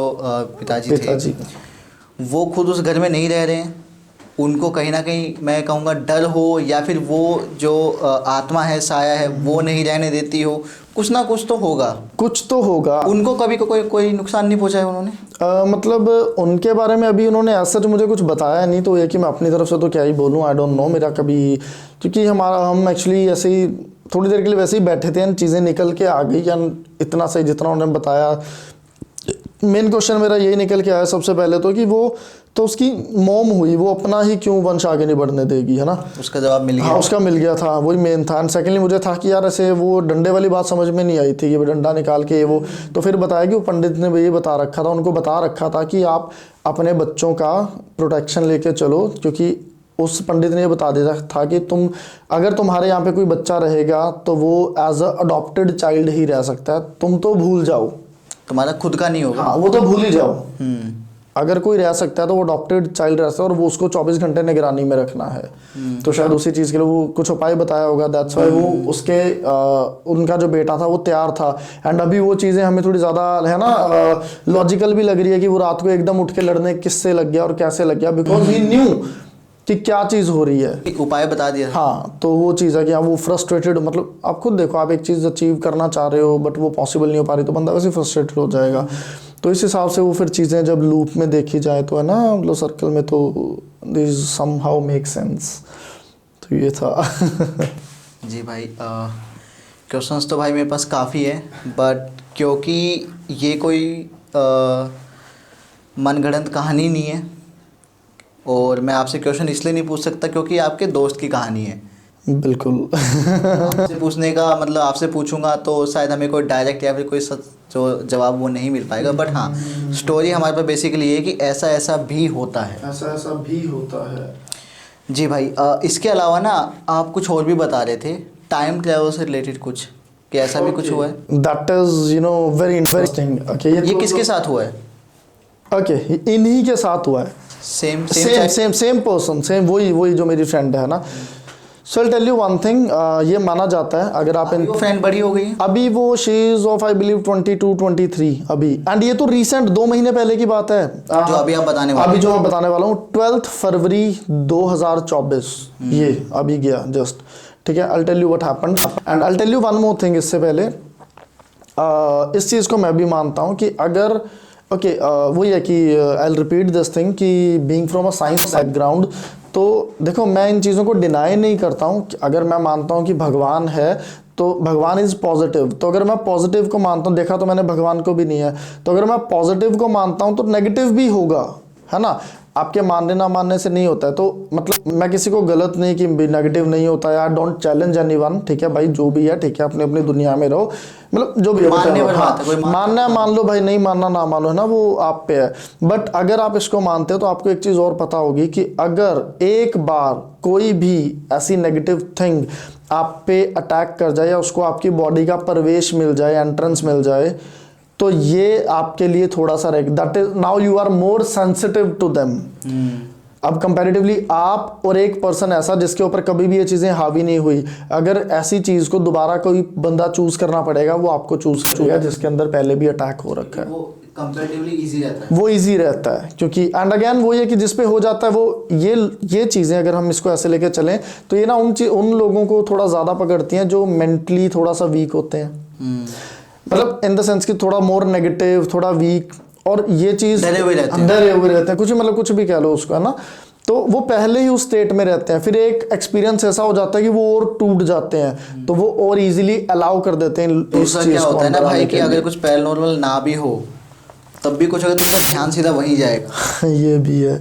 पिताजी थे, वो खुद उस घर में नहीं रह रहे हैं। उनको कहीं ना कहीं मैं कहूँगा डर हो, या फिर वो जो आत्मा है, साया है, वो नहीं रहने देती हो, कुछ ना कुछ तो होगा। कुछ तो होगा। उनको कभी कोई नुकसान नहीं पहुंचाया उन्होंने? मतलब उनके बारे में अभी उन्होंने ऐसा तो मुझे कुछ बताया नहीं, तो ये कि मैं अपनी तरफ से तो क्या ही बोलूँ, आई डोंट नो। मेरा कभी, क्योंकि हम एक्चुअली ऐसे ही थोड़ी देर के लिए वैसे ही बैठे थे एंड चीज़ें निकल के आ गई, या इतना सही जितना उन्होंने बताया। मेन क्वेश्चन मेरा यही निकल के आया सबसे पहले तो कि वो तो उसकी मॉम हुई, वो अपना ही क्यों वंश आगे नहीं बढ़ने देगी, है ना। उसका जवाब मिल गया। हाँ, उसका मिल गया था, वही मेन था। एंड सेकेंडली मुझे था कि यार ऐसे वो डंडे वाली बात समझ में नहीं आई थी कि वो डंडा निकाल के वो, तो फिर बताया कि वो पंडित ने ये बता रखा था, उनको बता रखा था कि आप अपने बच्चों का प्रोटेक्शन लेके चलो, क्योंकि उस पंडित ने ये बता दिया था कि अगर तुम्हारे यहाँ पे कोई बच्चा रहेगा तो वो एज अ अडॉप्टेड चाइल्ड ही रह सकता है, तुम तो भूल जाओ, तुम्हारा खुद का नहीं होगा। हाँ वो तो भूल ही जाओ। अगर कोई रह सकता है तो वो अडॉप्टेड चाइल्ड रह सकता है, और वो उसको 24 घंटे निगरानी में रखना है। तो शायद उसी चीज़ के लिए वो कुछ उपाय बताया होगा, दैट्स वाई वो उसके उनका जो बेटा था वो तैयार था। एंड अभी वो चीज़ें हमें थोड़ी ज़्यादा है ना लॉजिकल भी लग रही है कि वो रात को एकदम उठ के लड़ने किससे लग गया और कैसे लग गया, बिकॉज ही न्यू कि क्या चीज़ हो रही है। एक उपाय बता दिया। हाँ, तो वो चीज़ है कि हाँ वो फ्रस्ट्रेटेड, मतलब आप खुद देखो, आप एक चीज़ अचीव करना चाह रहे हो बट वो पॉसिबल नहीं हो पा रही, तो बंदा वैसे फ्रस्ट्रेटेड हो जाएगा। तो इस हिसाब से वो फिर चीज़ें जब लूप में देखी जाए तो है ना, मतलब सर्कल में, तो दिस समहाउ मेक सेंस। तो ये था। जी भाई, क्वेश्चंस तो भाई मेरे पास काफ़ी है, बट क्योंकि ये कोई मनगढ़ंत कहानी नहीं है, और मैं आपसे क्वेश्चन इसलिए नहीं पूछ सकता क्योंकि आपके दोस्त की कहानी है। बिल्कुल। आपसे पूछने का मतलब, आपसे पूछूंगा तो शायद हमें कोई डायरेक्ट या फिर कोई सच जो जवाब वो नहीं मिल पाएगा, बट हाँ स्टोरी हमारे पास बेसिकली ये है कि ऐसा ऐसा भी होता है। ऐसा ऐसा भी होता है। जी भाई, इसके अलावा ना आप कुछ और भी बता रहे थे टाइम ट्रैवल से रिलेटेड कुछ, कि ऐसा भी कुछ हुआ है? That is very interesting. Okay, ये किसके साथ हुआ है? ओके, इन्हीं के साथ हुआ है। सेम पर्सन, सेम वही जो मेरी फ्रेंड है ना। So I tell you one thing, ये माना जाता है अगर आप वो फ्रेंड बड़ी हो गई है? अभी वो she is of I believe 22-23 अभी, एंड ये तो रिसेंट 2 महीने पहले की बात है। जो अभी आप बताने वाले, अभी जो मैं बताने वाला हूँ 12 फरवरी 2024 ये अभी गया जस्ट, ठीक है। I tell you what happened and I tell you one more thing. इससे पहले इस चीज़ को मैं भी मानता हूँ कि अगर ओके वही है कि आई रिपीट दिस थिंग कि being from a science background, तो देखो मैं इन चीज़ों को डिनाई नहीं करता हूँ। अगर मैं मानता हूँ कि भगवान है तो भगवान इज़ पॉजिटिव, तो अगर मैं पॉजिटिव को मानता हूँ, देखा तो मैंने भगवान को भी नहीं है, तो अगर मैं पॉजिटिव को मानता हूँ तो नेगेटिव भी होगा, है ना। आपके मानने ना मानने से नहीं होता है। तो मतलब मैं किसी को गलत नहीं कि नेगेटिव नहीं होता है, आई डोंट चैलेंज एनीवन, ठीक है भाई, जो भी है ठीक है, अपने अपनी दुनिया में रहो, मतलब जो भी मानना है मान लो भाई, नहीं मानना ना मानो, है ना, वो आप पे है। बट अगर आप इसको मानते हो तो आपको एक चीज़ और पता होगी कि अगर एक बार कोई भी ऐसी नेगेटिव थिंग आप पे अटैक कर जाए या उसको आपकी बॉडी का प्रवेश मिल जाए, एंट्रेंस मिल जाए, तो ये आपके लिए थोड़ा सा that is now you are more sensitive to them. अब कंपैरेटिवली आप और एक पर्सन ऐसा जिसके ऊपर कभी भी ये चीज़ें हावी नहीं हुई, अगर ऐसी चीज़ को दोबारा कोई बंदा चूज करना पड़ेगा, वो आपको चूज करेगा जिसके अंदर पहले भी अटैक हो रखा है। वो कंपैरेटिवली इजी रहता है, वो इजी रहता है, क्योंकि एंड अगेन वो ये कि जिस पे हो जाता है वो ये चीज़ें, अगर हम इसको ऐसे लेके चलें तो ये ना उन लोगों को थोड़ा ज़्यादा पकड़ती हैं जो मेंटली थोड़ा सा वीक होते हैं, मतलब इन द सेंस कि थोड़ा मोर नेगेटिव, थोड़ा वीक, और ये चीज़ डरे हुए रहते हैं, कुछ मतलब कुछ भी कह लो उसको, है ना। तो वो पहले ही उस स्टेट में रहते हैं, फिर एक एक्सपीरियंस ऐसा हो जाता है कि वो और टूट जाते हैं, तो वो और इजीली अलाउ कर देते हैं इस चीज़ को। क्या होता है ना भाई कि अगर कुछ पैरानॉर्मल ना भी हो तब भी कुछ अगर तुमका ध्यान सीधा वहीं जाएगा। ये भी है,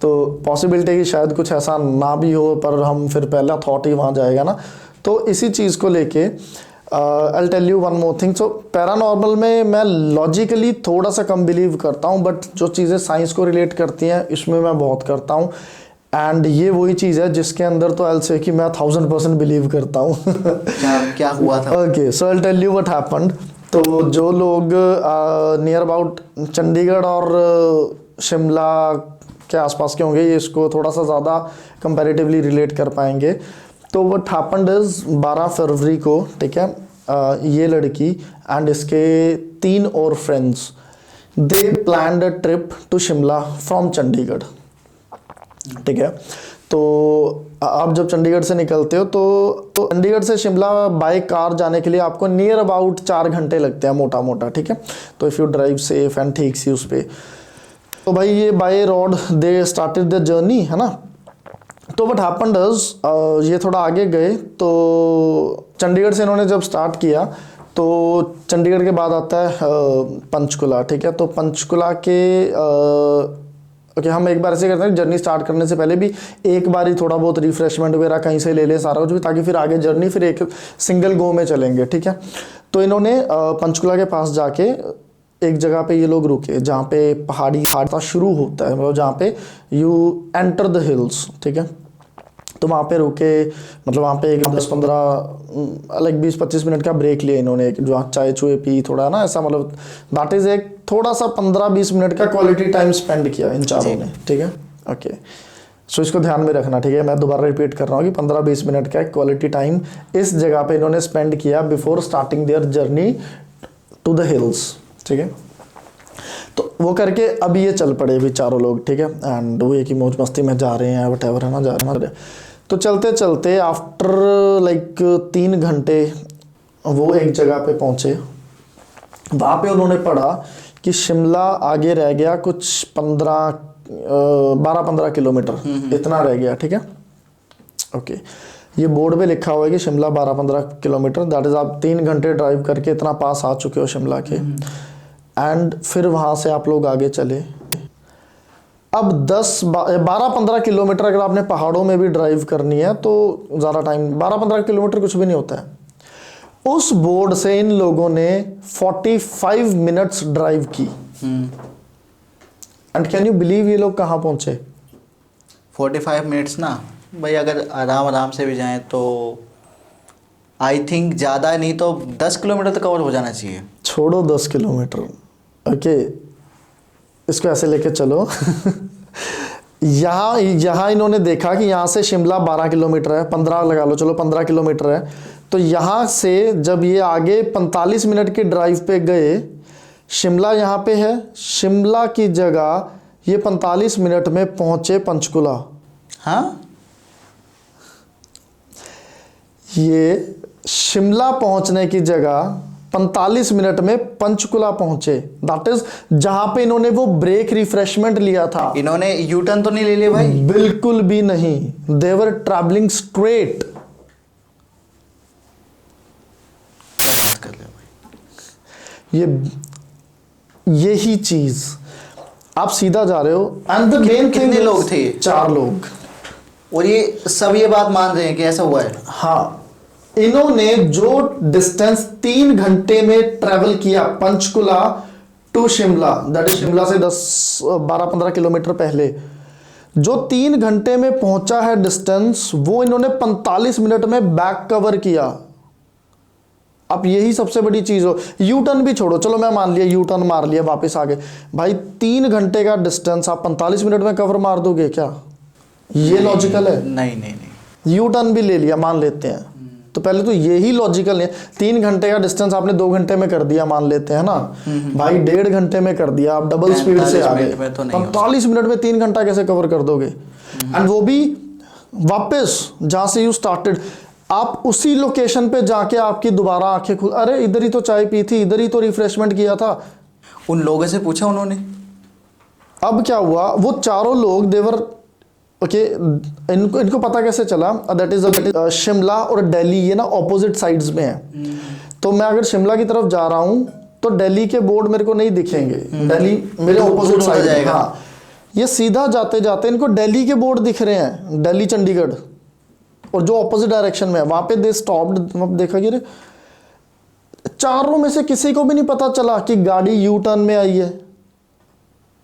तो पॉसिबिलिटी है कि शायद कुछ ऐसा ना भी हो, पर हम फिर पहला थॉट ही वहाँ जाएगा ना। तो इसी चीज़ को लेके I'll tell you one more thing. So paranormal में मैं लॉजिकली थोड़ा सा कम बिलीव करता हूँ, बट जो चीज़ें साइंस को रिलेट करती हैं इसमें मैं बहुत करता हूँ। एंड ये वही चीज़ है जिसके अंदर तो I'll say कि मैं 1000% बिलीव करता हूँ। क्या हुआ था? Okay, so I'll tell you what happened. तो जो लोग नियर अबाउट चंडीगढ़ और शिमला के आसपास के होंगे, ये इसको थोड़ा सा ज़्यादा कंपैरेटिवली रिलेट कर पाएंगे। तो व्हाट हैपेंड इज 12 फरवरी को, ठीक है, ये लड़की एंड इसके 3 और friends, they planned a trip to Shimla from Chandigarh. ठीक है। तो आप जब चंडीगढ़ से निकलते हो तो चंडीगढ़ से शिमला बाय कार जाने के लिए आपको नियर अबाउट 4 घंटे लगते हैं मोटा मोटा, ठीक है। तो if you drive safe and ठीक सी उस पर, तो भाई ये by road they started the journey, है ना। तो व्हाट हैपेंड इज ये थोड़ा आगे गए तो चंडीगढ़ से इन्होंने जब स्टार्ट किया तो चंडीगढ़ के बाद आता है पंचकुला, ठीक है। तो पंचकुला के ओके हम एक बार ऐसे करते हैं, जर्नी स्टार्ट करने से पहले भी एक बार ही थोड़ा बहुत रिफ्रेशमेंट वगैरह कहीं से ले लें सारा कुछ भी, ताकि फिर आगे जर्नी फिर एक सिंगल गो में चलेंगे, ठीक है। तो इन्होंने पंचकुला के पास जाके एक जगह पे ये लोग रुके जहाँ पे पहाड़ी शुरू होता है, मतलब जहाँ पे यू एंटर द हिल्स, ठीक है। तो वहाँ पे रुके, मतलब वहाँ पे एक 10-15 लाइक 20-25 मिनट का ब्रेक लिया इन्होंने, जो चाय चुए पी थोड़ा ना ऐसा, मतलब दैट इज़ एक थोड़ा सा 15-20 मिनट का क्वालिटी टाइम स्पेंड किया इन चारों ने, ठीक है। ओके, सो इसको ध्यान में रखना, ठीक है। मैं दोबारा रिपीट कर रहा हूँ कि 15-20 मिनट का क्वालिटी टाइम इस जगह पे इन्होंने स्पेंड किया before starting their journey to the hills, ठीक है। तो वो करके अब ये चल पड़े भी चारों लोग, ठीक है। एंड वो एक ही मौज मस्ती में जा रहे हैं, वटेवर है ना, जा रहे हैं। तो चलते चलते आफ्टर लाइक 3 घंटे वो एक जगह पे पहुंचे। वहाँ पे उन्होंने पढ़ा कि शिमला आगे रह गया कुछ 12-15 किलोमीटर, इतना रह गया, ठीक है। ओके, ये बोर्ड पे लिखा हुआ है कि शिमला 12-15 किलोमीटर, दैट इज आप 3 घंटे ड्राइव करके इतना पास आ चुके हो शिमला के। एंड फिर वहाँ से आप लोग आगे चले। अब 12-15 किलोमीटर अगर आपने पहाड़ों में भी ड्राइव करनी है तो ज़्यादा टाइम, 12-15 किलोमीटर कुछ भी नहीं होता है। उस बोर्ड से इन लोगों ने 45 मिनट्स ड्राइव की। एंड कैन यू बिलीव ये लोग कहाँ पहुंचे? 45 मिनट्स ना भाई, अगर आराम आराम से भी जाएं तो आई थिंक ज़्यादा नहीं तो 10 किलोमीटर तक कवर हो जाना चाहिए। छोड़ो 10 किलोमीटर, ओके, इसको ऐसे लेके चलो। यहाँ इन्होंने देखा कि यहाँ से शिमला 12 किलोमीटर है, 15 लगा लो, चलो 15 किलोमीटर है। तो यहाँ से जब ये आगे 45 मिनट की ड्राइव पे गए, शिमला यहाँ पे है, शिमला की जगह ये 45 मिनट में पहुँचे पंचकुला। हाँ, ये शिमला पहुँचने की जगह 45 मिनट में पंचकुला पहुंचे, दैट इज जहां पे इन्होंने वो ब्रेक रिफ्रेशमेंट लिया था। इन्होंने यू टर्न तो नहीं ले लिया भाई? बिल्कुल भी नहीं, दे वर ट्रैवलिंग स्ट्रेट। क्या बात कर रहे हो भाई? यही चीज आप सीधा जा रहे हो। एंड द मेन कितने लोग थे? 4 लोग। और ये सब ये बात मान रहे हैं कि ऐसा हुआ है? हाँ, इन्होंने जो डिस्टेंस 3 घंटे में ट्रेवल किया Panchkula to Shimla, that is Shimla से 12-15 किलोमीटर पहले, जो 3 घंटे में पहुंचा है डिस्टेंस, वो इन्होंने 45 मिनट में बैक कवर किया। अब यही सबसे बड़ी चीज हो। यू टर्न भी छोड़ो, चलो मैं मान लिया यू टर्न मार लिया, वापस आ गए। भाई 3 घंटे का डिस्टेंस आप 45 मिनट में कवर मार दोगे क्या? ये लॉजिकल है? नहीं नहीं नहीं। यू टर्न भी ले लिया, मान लेते हैं, तो पहले तो यही लॉजिकल है। 3 घंटे का डिस्टेंस आपने 2 घंटे में कर दिया, मान लेते हैं ना भाई, 1.5 घंटे में कर दिया, आप डबल स्पीड से आ गए। 45 मिनट में 3 घंटा कैसे कवर कर दोगे? एंड वो भी वापस जहां से यू स्टार्टेड, आप उसी लोकेशन पे जाके आपकी दोबारा आंखें खुल, अरे इधर ही तो चाय पी थी, इधर ही तो रिफ्रेशमेंट किया था। उन लोगों से पूछा उन्होंने? अब क्या हुआ, वो चारों लोग देवर ओके, इनको पता कैसे चला? दैट इज शिमला और दिल्ली ये ना ऑपोजिट साइड्स में है। तो मैं अगर शिमला की तरफ जा रहा हूँ तो दिल्ली के बोर्ड मेरे को नहीं दिखेंगे, दिल्ली मेरे ऑपोजिट साइड जाएगा। हाँ, ये सीधा जाते जाते इनको दिल्ली के बोर्ड दिख रहे हैं, दिल्ली चंडीगढ़, और जो ऑपोजिट डायरेक्शन में है वहां पे दे स्टॉप्ड। देखा कि चारों में से किसी को भी नहीं पता चला कि गाड़ी यू टर्न में आई है।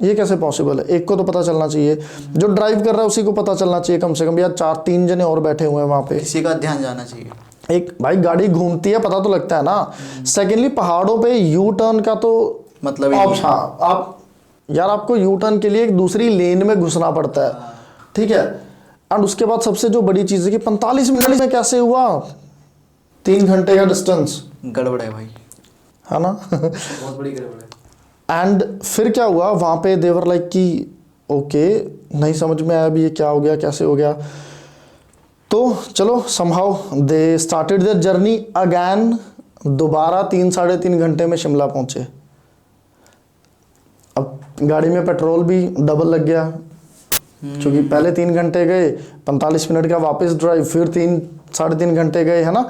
ये कैसे पॉसिबल है? एक को तो पता चलना चाहिए, जो ड्राइव कर रहा है उसी को पता चलना चाहिए कम से कम, यार 4-3 जने और बैठे हुए हैं वहां पे, किसी का ध्यान जाना चाहिए। एक भाई गाड़ी घूमती है, पता तो लगता है ना। सेकेंडली पहाड़ों पे यू टर्न का तो मतलब हाँ, आप यार आपको यू टर्न के लिए एक दूसरी लेन में घुसना पड़ता है, ठीक है। एंड उसके बाद सबसे जो बड़ी चीज है कि 45 मिनट में कैसे हुआ 3 घंटे का डिस्टेंस? गड़बड़ है भाई, है ना? बहुत बड़ी गड़बड़ है। एंड फिर क्या हुआ वहाँ पे, देवर लाइक कि ओके नहीं समझ में आया अभी ये क्या हो गया, कैसे हो गया। तो चलो somehow they started their journey again, दोबारा 3-3.5 घंटे में शिमला पहुंचे। अब गाड़ी में पेट्रोल भी डबल लग गया, क्योंकि पहले 3 घंटे गए, 45 मिनट का वापस ड्राइव, फिर 3-3.5 घंटे गए, है ना।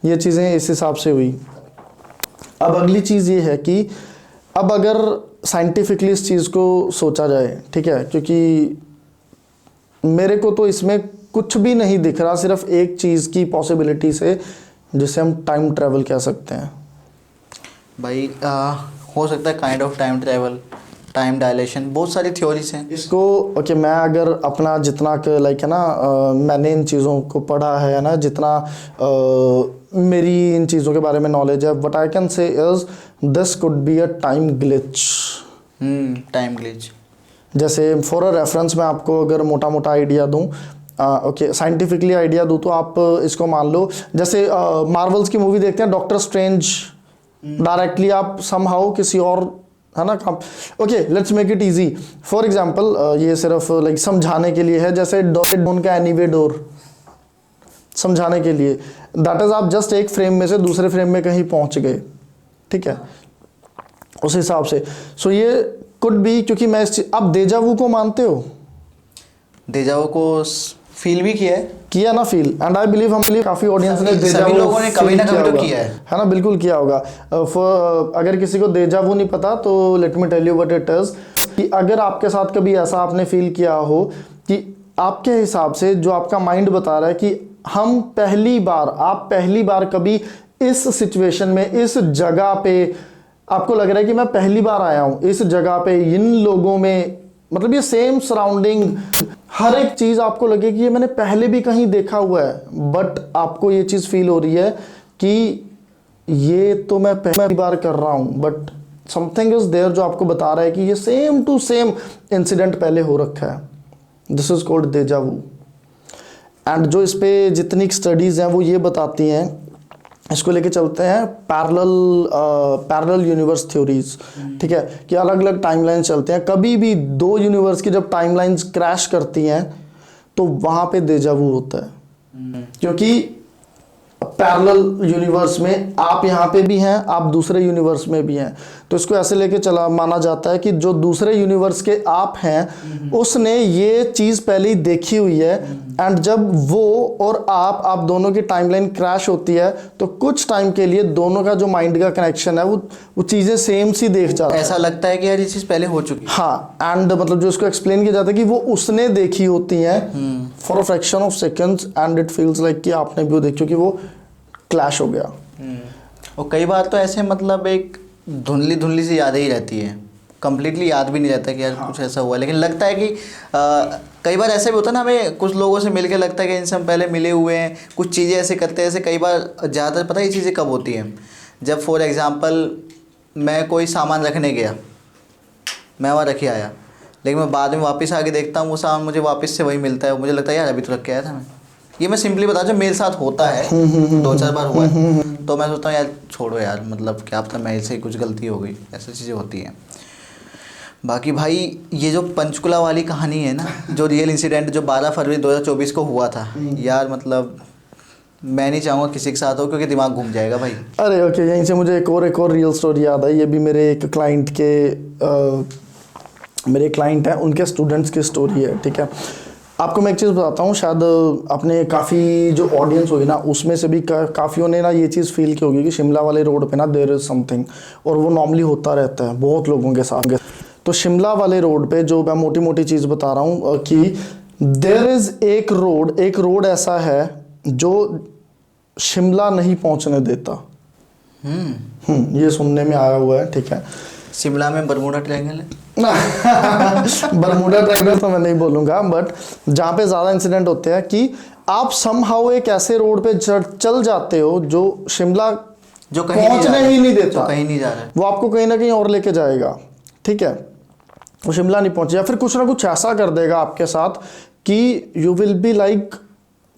ये चीज़ें इस हिसाब से हुई। अब अगली चीज़ ये है कि अब अगर साइंटिफिकली इस चीज़ को सोचा जाए, ठीक है, क्योंकि मेरे को तो इसमें कुछ भी नहीं दिख रहा, सिर्फ एक चीज़ की पॉसिबिलिटी से, जिसे हम टाइम ट्रैवल कह सकते हैं। भाई हो सकता है kind of time travel, time dilation, बहुत सारी थ्योरीज हैं इसको। ओके मैं अगर अपना जितना लाइक है ना, मैंने इन चीज़ों को पढ़ा है ना, जितना मेरी इन चीज़ों के बारे में नॉलेज है, what I can say is this could be a time glitch. Time glitch, जैसे फॉर अ रेफरेंस मैं आपको अगर मोटा मोटा आइडिया दूं, ओके साइंटिफिकली आइडिया दूं, तो आप इसको मान लो, जैसे मार्वल्स की मूवी देखते हैं डॉक्टर स्ट्रेंज, डायरेक्टली आप समहाउ किसी और, है ना, काम। Okay let's make it easy. For example ये सिर्फ लाइक समझाने के लिए है, जैसे डोन का एनीवे डोर, समझाने के लिए, दैट इज आप जस्ट एक फ्रेम में से दूसरे फ्रेम में कहीं पहुंच गए, ठीक है, उस हिसाब से। सो ये कुड बी, क्योंकि मैं आप देजावू को मानते हो? देजावू को फील भी किया ना फील, एंड आई बिलीव हम काफी ऑडियंस ने सभी लोगों ने कभी ना कभी तो किया है ना, बिल्कुल किया होगा। अगर किसी को देजावू नहीं पता तो let me tell you what it is, कि अगर आपके साथ कभी ऐसा आपने फील किया हो कि आपके हिसाब से जो आपका माइंड बता रहा है कि हम आप पहली बार कभी इस सिचुएशन में, इस जगह पे, आपको लग रहा है कि मैं पहली बार आया हूं इस जगह पे, इन लोगों में, मतलब ये सेम सराउंडिंग, हर एक चीज आपको लगे कि ये मैंने पहले भी कहीं देखा हुआ है, बट आपको ये चीज फील हो रही है कि ये तो मैं पहली बार कर रहा हूं, बट समथिंग इज देयर जो आपको बता रहा है कि ये सेम टू सेम इंसिडेंट पहले हो रखा है। This is called deja vu. And जो इस पे जितनी स्टडीज हैं वो ये बताती हैं, इसको लेके चलते हैं पैरेलल यूनिवर्स थ्योरीज, ठीक है, कि अलग अलग टाइमलाइन चलते हैं। कभी भी दो यूनिवर्स की जब टाइमलाइंस क्रैश करती हैं तो वहां पे देजावू होता है, क्योंकि पैरेलल यूनिवर्स में आप यहाँ पे भी हैं, आप दूसरे यूनिवर्स में भी हैं, तो इसको ऐसे लेके चला माना जाता है कि जो दूसरे यूनिवर्स के आप हैं उसने ये चीज़ पहले ही देखी हुई है, एंड जब वो और आप दोनों की टाइमलाइन क्रैश होती है तो कुछ टाइम के लिए दोनों का जो माइंड का कनेक्शन है वो चीज़ें सेम सी देख जाता है, ऐसा लगता है कि यार ये चीज़ पहले हो चुकी है। हाँ, एंड मतलब जो इसको एक्सप्लेन किया जाता है कि वो उसने देखी होती हैं for a fraction of seconds, and it feels like कि आपने भी वो देखी, क्योंकि वो क्लैश हो गया। और कई बार तो ऐसे मतलब एक धुंधली धुंधली सी यादें ही रहती है, कंप्लीटली याद भी नहीं रहता कि यार कुछ ऐसा हुआ, लेकिन लगता है कि कई बार ऐसा भी होता है ना, हमें कुछ लोगों से मिलके लगता है कि इनसे हम पहले मिले हुए हैं, कुछ चीज़ें ऐसे करते हैं। ऐसे कई बार ज़्यादातर पता है ये चीज़ें कब होती हैं, जब फॉर एग्ज़ाम्पल मैं कोई सामान रखने गया, मैं वहाँ रखे आया, लेकिन मैं बाद में वापस आके देखता हूँ वो सामान मुझे वापस से वही मिलता है, मुझे लगता है यार अभी तो रख के आया था मैं। ये मैं सिंपली बता जो मेरे साथ होता है, 2-4 बार हुआ है, तो मैं सोचता हूँ यार छोड़ो यार, मतलब क्या पता मेरे से कुछ गलती हो गई, ऐसी चीज़ें होती हैं। बाकी भाई ये जो पंचकुला वाली कहानी है ना, जो रियल इंसिडेंट जो 12 फरवरी 2024 को हुआ था यार, मतलब मैं नहीं चाहूँगा किसी के साथ हो, क्योंकि दिमाग घूम जाएगा भाई। अरे ओके, यहीं से मुझे एक और रियल स्टोरी याद आई। ये भी मेरे एक क्लाइंट मेरे क्लाइंट हैं, उनके स्टूडेंट्स की स्टोरी है, ठीक है। आपको मैं एक चीज़ बताता हूँ, शायद अपने काफ़ी जो ऑडियंस होगी ना उसमें से भी काफ़ियों ने ना ये चीज़ फील की होगी कि शिमला वाले रोड पे ना देयर इज़ समथिंग, और वो नॉर्मली होता रहता है बहुत लोगों के साथ। तो शिमला वाले रोड पे जो मैं मोटी मोटी चीज़ बता रहा हूँ कि देयर इज़ एक रोड ऐसा है जो शिमला नहीं पहुँचने देता। ये सुनने में आया हुआ है, ठीक है। शिमला में बरमूडा ट्रायंगल है। बरमूडा ट्रायंगल तो मैं नहीं बोलूँगा, बट जहाँ पे ज़्यादा इंसिडेंट होते हैं कि आप समहाउ एक ऐसे रोड पे चल जाते हो जो शिमला जो कहीं पहुँचने ही नहीं देता, कहीं नहीं जा रहा है, वो आपको कहीं ना कहीं और लेके जाएगा, ठीक है। वो शिमला नहीं पहुँचे, या फिर कुछ ना कुछ ऐसा कर देगा आपके साथ कि you will be like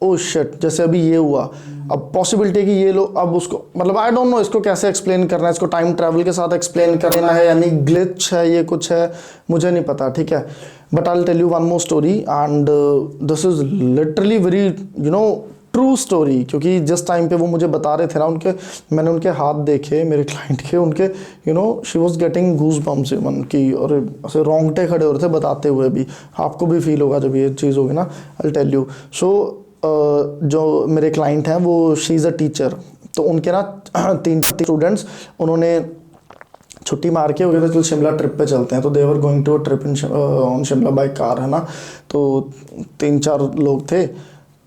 oh shit, जैसे अभी ये हुआ, अब पॉसिबिलिटी है कि ये लोग अब उसको, मतलब आई डोंट नो इसको कैसे एक्सप्लेन करना है, इसको टाइम ट्रैवल के साथ एक्सप्लेन करना है यानी ग्लिच है, ये कुछ है, मुझे नहीं पता, ठीक है। But I will tell you one more story and this is literally very true story, क्योंकि जिस टाइम पे वो मुझे बता रहे थे ना, उनके मैंने उनके हाथ देखे मेरे क्लाइंट के, उनके she was getting goose bumps even की, और ऐसे रोंगटे खड़े हो रहे थे बताते हुए भी। आपको भी फील होगा जब ये चीज़ होगी ना, आई टेल यू। सो जो मेरे क्लाइंट हैं वो शी इज़ अ टीचर, तो उनके ना 3 स्टूडेंट्स, उन्होंने छुट्टी मार के वगैरह चल शिमला ट्रिप पे चलते हैं, तो they're going to a trip in on Shimla by car, है ना। तो 3-4 लोग थे,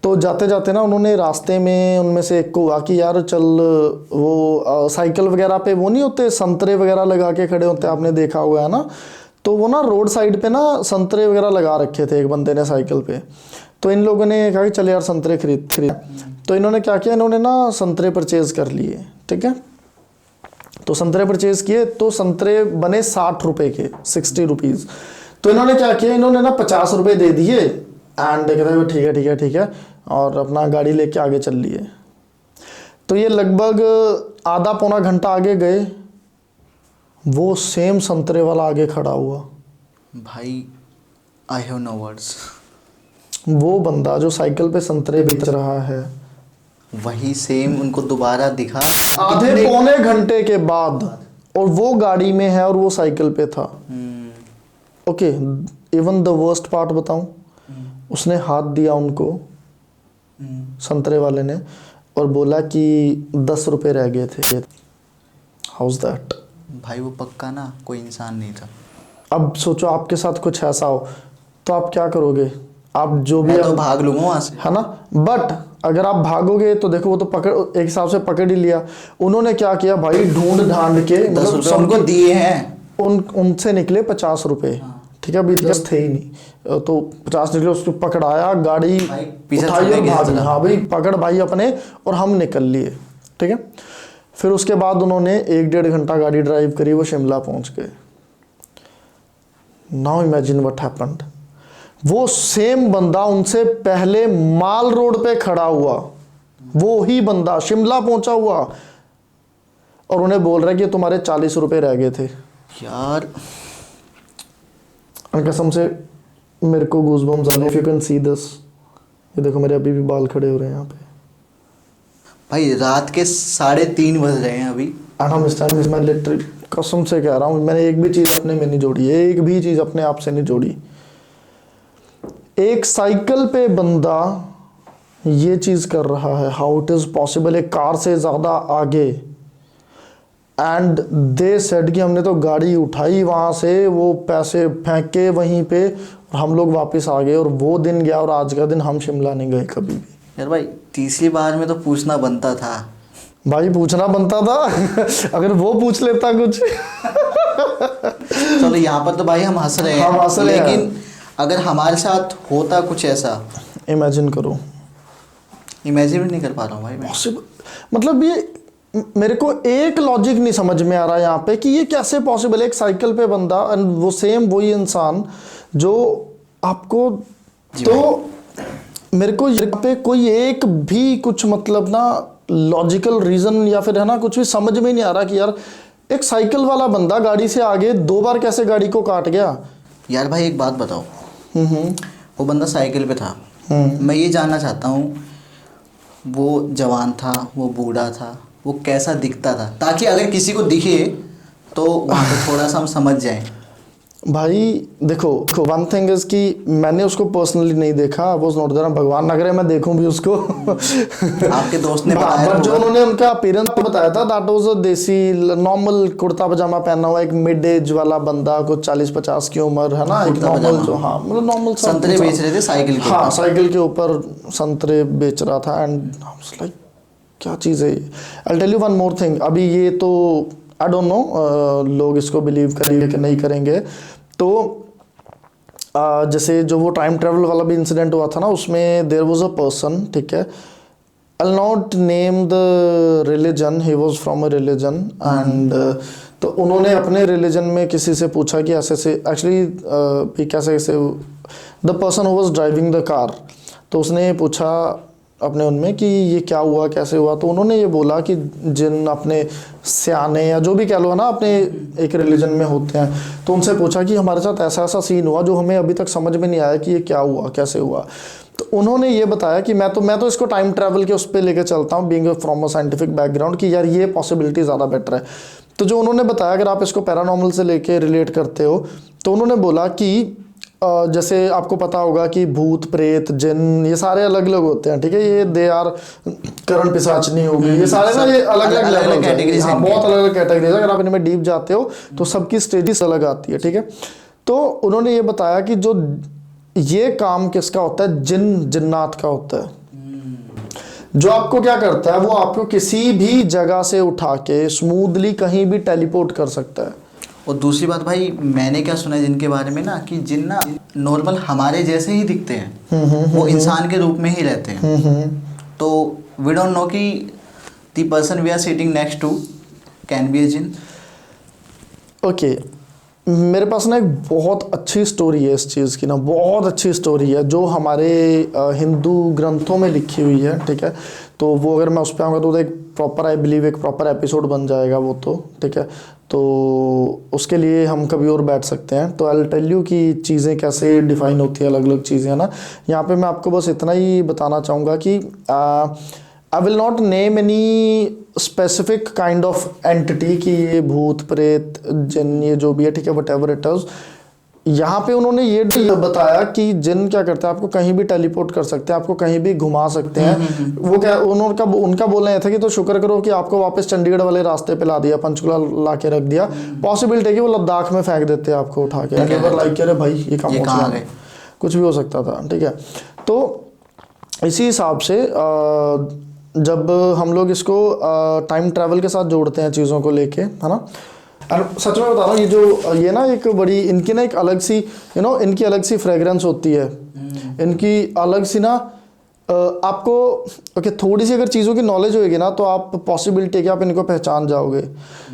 तो जाते जाते ना उन्होंने रास्ते में उनमें से एक को हुआ कि यार चल, वो साइकिल वगैरह पे वो नहीं होते संतरे वगैरह लगा के खड़े होते हैं, आपने देखा हुआ है ना, तो वो ना रोड साइड पे ना संतरे वगैरह लगा रखे थे एक बंदे ने साइकिल पे। तो इन लोगों ने कहा कि चल यार संतरे खरीद, तो इन्होंने क्या किया, इन्होंने ना संतरे परचेज़ कर लिए, ठीक है। तो संतरे परचेज़ किए, तो संतरे बने 60 रुपये के, 60 रुपीज़। तो इन्होंने क्या किया, इन्होंने ना 50 रुपये दे दिए एंड कहते हैं ठीक है ठीक है ठीक है, और अपना गाड़ी लेके आगे चल लिए। तो ये लगभग आधा पौना घंटा आगे गए, वो सेम संतरे वाला आगे खड़ा हुआ। भाई आई हैव नो वर्ड्स। वो बंदा जो साइकिल पे संतरे बेच रहा है, वही सेम उनको दोबारा दिखा आधे पौने घंटे के बाद, और वो गाड़ी में है और वो साइकिल पे था। Okay, even the worst part बताऊं, उसने हाथ दिया उनको, संतरे वाले ने, और बोला कि 10 रुपए रह गए थे। How is that? भाई वो पक्का ना कोई इंसान नहीं था। अब सोचो आपके साथ कुछ ऐसा हो तो आप क्या करोगे? आप जो भी मैं तो भाग लूंगा वहां से, है ना। बट अगर आप भागोगे तो देखो वो तो पकड़, एक हिसाब से पकड़ ही लिया। उन्होंने क्या किया भाई, ढूंढ ढांड के 10 रुपए उनको दिए हैं, उनसे निकले 50 रुपए, ठीक है, अभी दस थे ही नहीं, तो 50 निकले, उसको पकड़ाया, गाड़ी उठाई और भाग, हाँ भाई पकड़ भाई अपने, और हम निकल लिए, ठीक है। फिर उसके बाद उन्होंने 1-1.5 घंटा गाड़ी ड्राइव करी, वो शिमला पहुंच गए। Now imagine what happened. वो सेम बंदा उनसे पहले माल रोड पे खड़ा हुआ, वो ही बंदा शिमला पहुंचा हुआ, और उन्हें बोल रहा है कि तुम्हारे 40 रुपए रह गए थे। यार कसम से मेरे को गूज़बम्स आ रहे हैं। If you can see this, ये देखो मेरे अभी भी बाल खड़े हो रहे हैं यहाँ पे। भाई रात के 3:30 बज रहे हैं अभी, एंड हम इस टाइम, मैं लिटरली कसम से कह रहा हूँ, मैंने एक भी चीज़ अपने में नहीं जोड़ी, एक भी चीज़ अपने आप से नहीं जोड़ी। एक साइकिल पे बंदा ये चीज़ कर रहा है, हाउ इट इज़ पॉसिबल, एक कार से ज़्यादा आगे। एंड दे सेड कि हमने तो गाड़ी उठाई वहाँ से, वो पैसे फेंके वहीं पे, और हम लोग वापस आ गए, और वो दिन गया, और आज का दिन हम शिमला नहीं गए कभी भी। यार भाई तीसरी बार में तो पूछना बनता था। भाई पूछना बनता था अगर वो पूछ लेता कुछ चलो यहाँ पर तो भाई हम हंस रहे हैं, हम हंस रहे हैं। लेकिन अगर हमारे साथ होता कुछ ऐसा, इमेजिन करो। इमेजिन भी नहीं कर पा रहा हूँ भाई मैं। पॉसिबल, मतलब ये मेरे को एक लॉजिक नहीं समझ में आ रहा है यहाँ पे कि ये कैसे पॉसिबल है। एक साइकिल पे बंदा, एंड वो सेम वही इंसान जो आपको, तो मेरे को यहाँ पे कोई एक भी कुछ मतलब ना लॉजिकल रीजन या फिर है ना कुछ भी समझ में नहीं आ रहा कि यार एक साइकिल वाला बंदा गाड़ी से आगे 2 बार कैसे गाड़ी को काट गया। यार भाई एक बात बताओ, वो बंदा साइकिल पे था, मैं ये जानना चाहता हूँ वो जवान था, वो बूढ़ा था, वो कैसा दिखता था, ताकि अगर किसी को दिखे तो वहाँ पे थोड़ा सा हम समझ जाएं। भाई देखो वन थिंग इज कि मैंने उसको पर्सनली नहीं देखा, वो नॉट देयर, भगवान ना करे मैं देखूं भी उसको आपके दोस्त ने बताया बट जो उन्होंने उनका अपीयरेंस बताया था, दैट वाज अ देसी नॉर्मल कुर्ता पजामा पहना हुआ एक मिड एज वाला बंदा, कुछ 40-50 की उम्र, है ना, एक नॉर्मल जो, हाँ मतलब नॉर्मल संतरे बेच रहे थे साइकिल के, हाँ साइकिल के ऊपर संतरे बेच रहा था। एंड लाइक क्या चीज़ है। I tell you one more thing, अभी ये तो आई डोंट नो लोग इसको बिलीव करेंगे कि नहीं करेंगे। तो जैसे जो वो टाइम ट्रैवल वाला भी इंसिडेंट हुआ था ना, उसमें देयर वाज अ पर्सन, ठीक है, I not name the religion, he was from a religion, and तो उन्होंने अपने रिलीजन में किसी से पूछा कि ऐसे से एक्चुअली कैसे the person who was driving the car, तो उसने पूछा अपने उनमें कि ये क्या हुआ कैसे हुआ, तो उन्होंने ये बोला कि जिन अपने सियाने या जो भी कह लो ना अपने एक रिलीजन में होते हैं, तो उनसे पूछा कि हमारे साथ ऐसा ऐसा सीन हुआ जो हमें अभी तक समझ में नहीं आया कि ये क्या हुआ कैसे हुआ। तो उन्होंने ये बताया कि मैं तो इसको टाइम ट्रैवल के उस पर लेके चलता हूँ being from a scientific background कि यार ये पॉसिबिलिटी ज़्यादा बेटर है। तो जो उन्होंने बताया अगर आप इसको पैरानॉर्मल से लेके रिलेट करते हो, तो उन्होंने बोला कि जैसे आपको पता होगा कि भूत प्रेत जिन ये सारे अलग अलग होते हैं, ठीक है, ये दे आर करण पिशाचनी हो गई, ये सारे ना ये अलग अलग लेवल कैटेगरीज हैं, बहुत अलग अलग कैटेगरीज। अगर आप इनमें डीप जाते हो तो सबकी स्टेजेस अलग आती है, ठीक है। तो उन्होंने ये बताया कि जो ये काम किसका होता है, जिन्नात का होता है, जो आपको क्या करता है वो आपको किसी भी जगह से उठा के स्मूथली कहीं भी टेलीपोर्ट कर सकता है। और दूसरी बात भाई, मैंने क्या सुना है जिनके बारे में ना, कि जिन ना नॉर्मल हमारे जैसे ही दिखते हैं, वो इंसान के रूप में ही रहते हैं। तो वी डोंट नो कि the person we are sitting next to can be a जिन। ओके, मेरे पास ना एक बहुत अच्छी स्टोरी है इस चीज़ की ना, बहुत अच्छी स्टोरी है जो हमारे हिंदू ग्रंथों में लिखी हुई है, ठीक है। तो वो अगर मैं उस पर आऊँगा तो एक प्रॉपर आई बिलीव एक प्रॉपर एपिसोड बन जाएगा वो, तो ठीक है। तो उसके लिए हम कभी और बैठ सकते हैं। तो आई टेल यू कि चीज़ें कैसे डिफाइन होती हैं, अलग अलग चीज़ें, है ना। यहाँ पे मैं आपको बस इतना ही बताना चाहूँगा कि I will not name any specific kind of entity कि ये भूत प्रेत जिन ये जो भी है, ठीक है, वट एवर इट इज। यहाँ पे उन्होंने ये बताया कि जिन क्या करते हैं, आपको कहीं भी टेलीपोर्ट कर सकते हैं, आपको कहीं भी घुमा सकते हैं। वो क्या उनका बोलना ये था कि तो शुक्र करो कि आपको वापस चंडीगढ़ वाले रास्ते पे ला दिया, पंचकुला ला के रख दिया। पॉसिबिलिटी है कि वो लद्दाख में फेंक देते हैं आपको उठा के, लाइक अरे भाई ये कहाँ गए, कुछ भी हो सकता था, ठीक है। तो इसी हिसाब से जब हम लोग इसको टाइम ट्रैवल के साथ जोड़ते हैं चीज़ों को लेके, है ना। और सच में बता रहा हूँ, ये ना एक बड़ी इनकी ना एक अलग सी इनकी अलग सी फ्रेग्रेंस होती है, इनकी अलग सी ना आपको ओके थोड़ी सी अगर चीज़ों की नॉलेज होगी ना तो आप पॉसिबिलिटी है कि आप इनको पहचान जाओगे।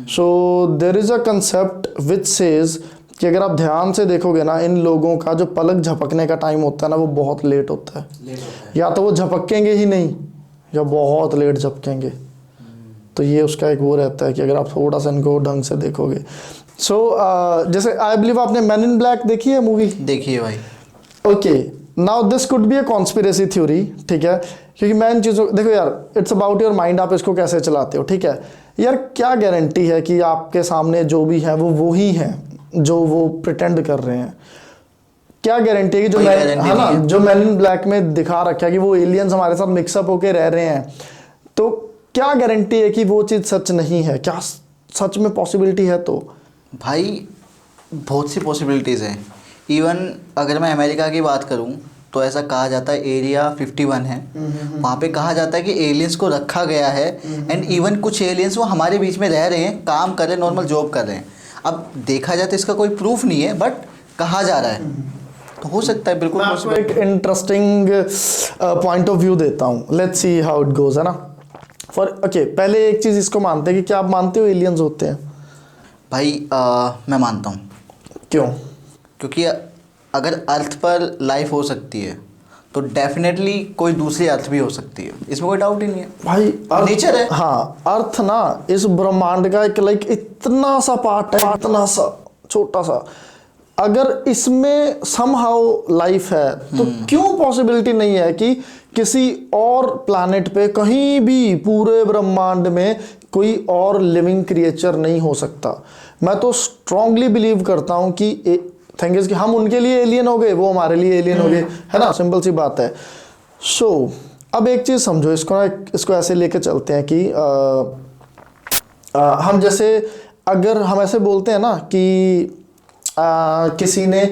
So there is a concept which says कि अगर आप ध्यान से देखोगे ना, इन लोगों का जो पलक झपकने का टाइम होता है ना वो बहुत लेट होता है। या तो वो झपकेंगे ही नहीं या बहुत लेट झपकेंगे। तो ये उसका एक वो रहता है कि अगर आप थोड़ा सा इनको ढंग से देखोगे। सो जैसे आई बिलीव आपने मैन इन ब्लैक देखी है मूवी? देखिए भाई। Okay, now this could be a conspiracy theory, ठीक है, क्योंकि मैं इन चीज़ों देखो यार, इट्स अबाउट योर माइंड, आप इसको कैसे चलाते हो, ठीक है। यार क्या गारंटी है कि आपके सामने जो भी है वो ही है जो वो प्रिटेंड कर रहे हैं? क्या गारंटी है कि जो है ना, जो मैन इन ब्लैक में दिखा रखा है कि वो एलियंस हमारे साथ मिक्सअप होके रह रहे हैं, तो क्या गारंटी है कि वो चीज़ सच नहीं है? क्या सच में पॉसिबिलिटी है? तो भाई बहुत सी पॉसिबिलिटीज़ हैं। इवन अगर मैं अमेरिका की बात करूं तो ऐसा कहा जाता है एरिया 51 है, वहाँ पे कहा जाता है कि एलियंस को रखा गया है। एंड इवन कुछ एलियंस वो हमारे बीच में रह रहे हैं, काम कर रहे हैं, नॉर्मल जॉब कर रहे हैं। अब देखा जाए तो इसका कोई प्रूफ नहीं है, बट कहा जा रहा है, तो हो सकता है बिल्कुल। मैं आपको एक इंटरेस्टिंग पॉइंट ऑफ व्यू देता हूँ, let's see how it goes, है ना। ओके, पहले एक चीज़ इसको मानते हैं कि क्या आप मानते हो एलियंस होते हैं? भाई मैं मानता हूँ। क्यों? क्योंकि अगर अर्थ पर लाइफ हो सकती है तो डेफिनेटली कोई दूसरी अर्थ भी हो सकती है, इसमें कोई डाउट ही नहीं है भाई। नेचर है। हाँ, अर्थ ना इस ब्रह्मांड का एक लाइक इतना सा पार्ट है, इतना सा छोटा सा। अगर इसमें समहाउ लाइफ है तो क्यों पॉसिबिलिटी नहीं है कि किसी और प्लैनेट पे कहीं भी पूरे ब्रह्मांड में कोई और लिविंग क्रिएचर नहीं हो सकता? मैं तो स्ट्रांगली बिलीव करता हूं कि थिंग इज कि हम उनके लिए एलियन हो गए, वो हमारे लिए एलियन हो गए, है ना, सिंपल सी बात है। सो अब एक चीज़ समझो, इसको ऐसे लेके चलते हैं कि हम जैसे अगर हम ऐसे बोलते हैं ना कि किसी ने